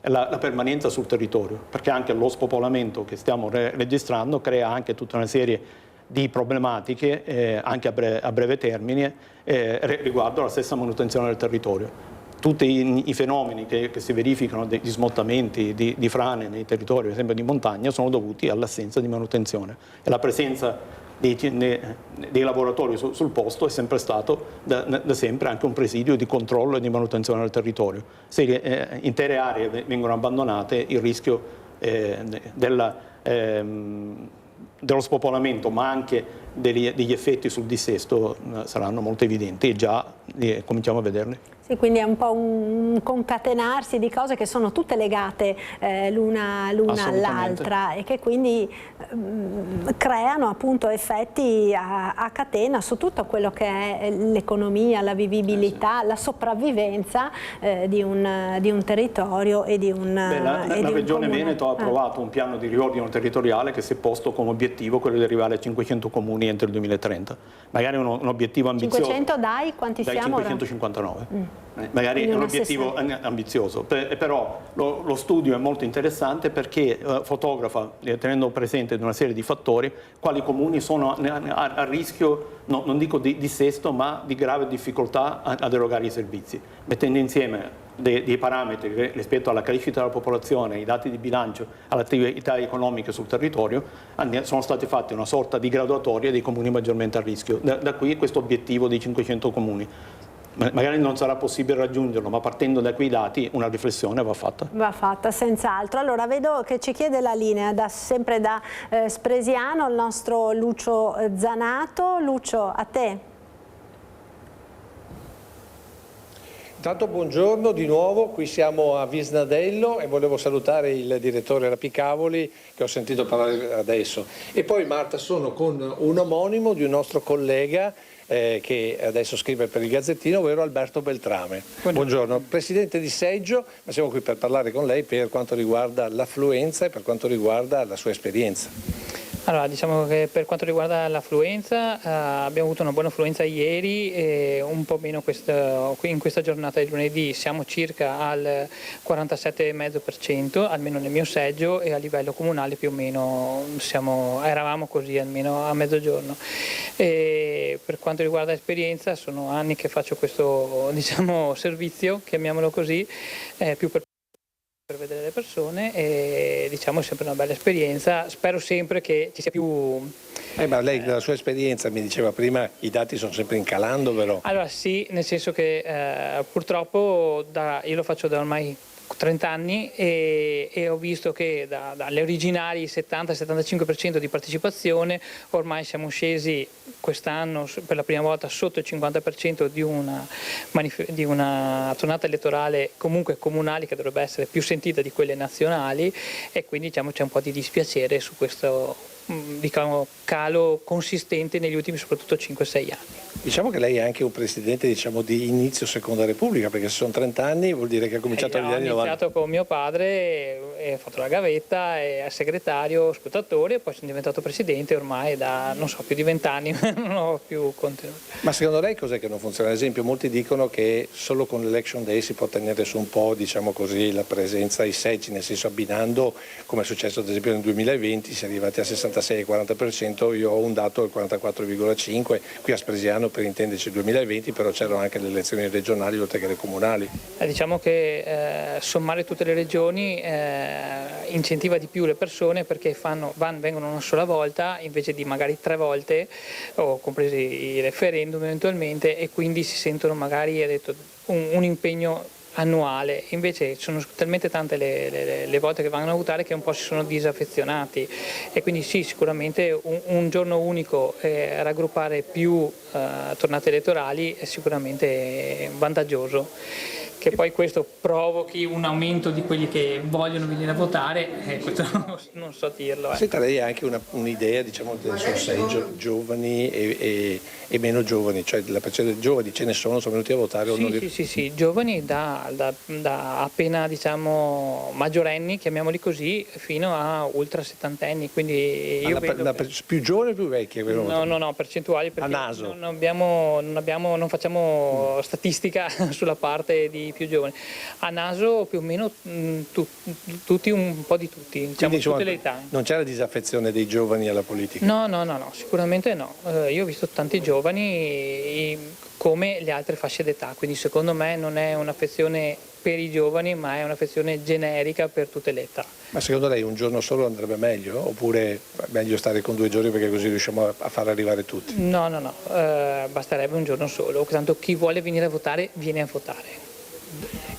Speaker 11: la permanenza sul territorio, perché anche lo spopolamento che stiamo registrando crea anche tutta una serie di problematiche anche a breve termine riguardo alla stessa manutenzione del territorio. Tutti i fenomeni che si verificano, di smottamenti, di frane nei territori, ad esempio di montagna, sono dovuti all'assenza di manutenzione. E la presenza dei lavoratori sul posto è sempre stato da sempre anche un presidio di controllo e di manutenzione del territorio. Se intere aree vengono abbandonate, il rischio dello spopolamento, ma anche degli effetti sul dissesto saranno molto evidenti e già cominciamo a vederli.
Speaker 1: Sì, quindi è un po' un concatenarsi di cose che sono tutte legate l'una all'altra e che quindi creano appunto effetti a catena su tutto quello che è l'economia, la vivibilità, la sopravvivenza di un territorio e di un
Speaker 11: La Regione Veneto ha approvato un piano di riordino territoriale che si è posto come obiettivo quello di arrivare a 500 comuni entro il 2030. Magari un obiettivo ambizioso.
Speaker 1: 500 dai quanti
Speaker 11: dai
Speaker 1: siamo?
Speaker 11: 559. Magari è un obiettivo ambizioso, però lo studio è molto interessante perché fotografa, tenendo presente una serie di fattori, quali comuni sono a rischio, non dico di dissesto, ma di grave difficoltà ad erogare i servizi, mettendo insieme dei parametri rispetto alla crescita della popolazione, ai dati di bilancio, alle attività economiche sul territorio. Sono state fatte una sorta di graduatoria dei comuni maggiormente a rischio. Da qui questo obiettivo dei 500 comuni. Magari non sarà possibile raggiungerlo, ma partendo da quei dati una riflessione va fatta.
Speaker 1: Va fatta, senz'altro. Allora vedo che ci chiede la linea, sempre da Spresiano, il nostro Lucio Zanato. Lucio, a te.
Speaker 5: Intanto buongiorno di nuovo, qui siamo a Visnadello e volevo salutare il direttore Rapicavoli che ho sentito parlare adesso. E poi Marta sono con un omonimo di un nostro collega che adesso scrive per il Gazzettino, ovvero Alberto Beltrame. Buongiorno, presidente di Seggio, ma siamo qui per parlare con lei per quanto riguarda l'affluenza e per quanto riguarda la sua esperienza.
Speaker 16: Allora, diciamo che per quanto riguarda l'affluenza abbiamo avuto una buona affluenza ieri e un po' meno in questa giornata di lunedì. Siamo circa al 47,5%, almeno nel mio seggio, e a livello comunale più o meno eravamo così almeno a mezzogiorno. E per quanto riguarda l'esperienza, sono anni che faccio questo servizio, chiamiamolo così, più per vedere le persone e è sempre una bella esperienza. Spero sempre che ci sia più...
Speaker 5: Ma lei, dalla sua esperienza, mi diceva prima, i dati sono sempre incalando, però?
Speaker 16: Allora sì, nel senso che purtroppo io lo faccio da ormai 30 anni e ho visto che dalle originali 70-75% di partecipazione ormai siamo scesi quest'anno per la prima volta sotto il 50% di una tornata elettorale comunque comunale che dovrebbe essere più sentita di quelle nazionali e quindi c'è un po' di dispiacere su questo calo consistente negli ultimi soprattutto 5-6 anni.
Speaker 5: Diciamo che lei è anche un presidente di inizio seconda repubblica, perché se sono 30 anni vuol dire che ha cominciato agli anni 90.
Speaker 16: Ho iniziato con mio padre, ho fatto la gavetta, e segretario, scrutatore, e poi sono diventato presidente ormai da più di 20 anni, non ho più contenuto.
Speaker 5: Ma secondo lei cos'è che non funziona? Ad esempio molti dicono che solo con l'election day si può tenere su un po' la presenza ai seggi, nel senso abbinando, come è successo ad esempio nel 2020, si è arrivati a 66-40%, io ho un dato del 44,5%, qui a Spresiano per intenderci 2020, però c'erano anche le elezioni regionali oltre che le comunali.
Speaker 16: Diciamo che sommare tutte le regioni incentiva di più le persone perché vengono una sola volta invece di magari 3 volte, o compresi i referendum eventualmente, e quindi si sentono magari un impegno annuale. Invece sono talmente tante le volte che vanno a votare che un po' si sono disaffezionati e quindi sì, sicuramente un giorno unico raggruppare più tornate elettorali è sicuramente vantaggioso. Che poi questo provochi un aumento di quelli che vogliono venire a votare, questo non so dirlo.
Speaker 5: Senta, lei ha anche un'idea del suo seggio, giovani e meno giovani, cioè la percentuale di giovani ce ne sono venuti a votare?
Speaker 16: Sì, giovani da appena maggiorenni, chiamiamoli così, fino a ultra settantenni, quindi io vedo
Speaker 5: più giovani o più vecchi?
Speaker 16: No, percentuali, perché
Speaker 5: a naso.
Speaker 16: non facciamo statistica sulla parte di più giovani. A naso più o meno tutti, un po' di tutti, tutte le età.
Speaker 5: Non c'è la disaffezione dei giovani alla politica?
Speaker 16: No, sicuramente no. Io ho visto tanti giovani come le altre fasce d'età, quindi secondo me non è un'affezione per i giovani, ma è un'affezione generica per tutte le età.
Speaker 5: Ma secondo lei un giorno solo andrebbe meglio? Oppure è meglio stare con 2 giorni perché così riusciamo a far arrivare tutti?
Speaker 16: No, basterebbe un giorno solo, tanto chi vuole venire a votare viene a votare.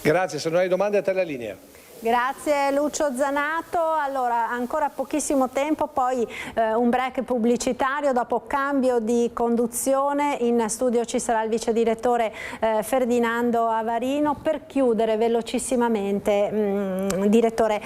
Speaker 5: Grazie, se non hai domande a te la linea.
Speaker 1: Grazie Lucio Zanato. Allora, ancora pochissimo tempo, poi un break pubblicitario, dopo cambio di conduzione. In studio ci sarà il vice direttore Ferdinando Avarino. Per chiudere velocissimamente, direttore,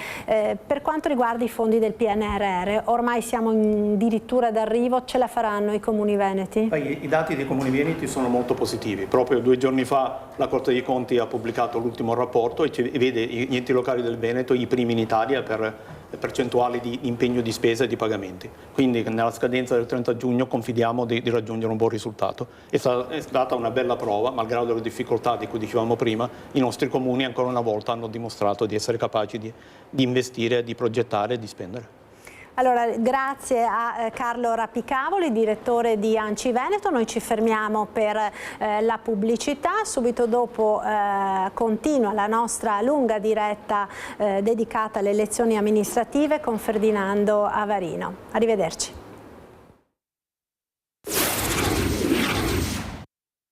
Speaker 1: per quanto riguarda i fondi del PNRR, ormai siamo addirittura d'arrivo, ce la faranno i comuni veneti?
Speaker 11: I dati dei comuni veneti sono molto positivi. Proprio 2 giorni fa la Corte dei Conti ha pubblicato l'ultimo rapporto e vede gli enti locali del Veneto i primi in Italia per percentuali di impegno di spesa e di pagamenti. Quindi nella scadenza del 30 giugno confidiamo di raggiungere un buon risultato. È stata una bella prova, malgrado le difficoltà di cui dicevamo prima, i nostri comuni ancora una volta hanno dimostrato di essere capaci di investire, di progettare e di spendere.
Speaker 1: Allora, grazie a Carlo Rapicavoli, direttore di ANCI Veneto. Noi ci fermiamo per la pubblicità, subito dopo continua la nostra lunga diretta dedicata alle elezioni amministrative con Ferdinando Avarino. Arrivederci.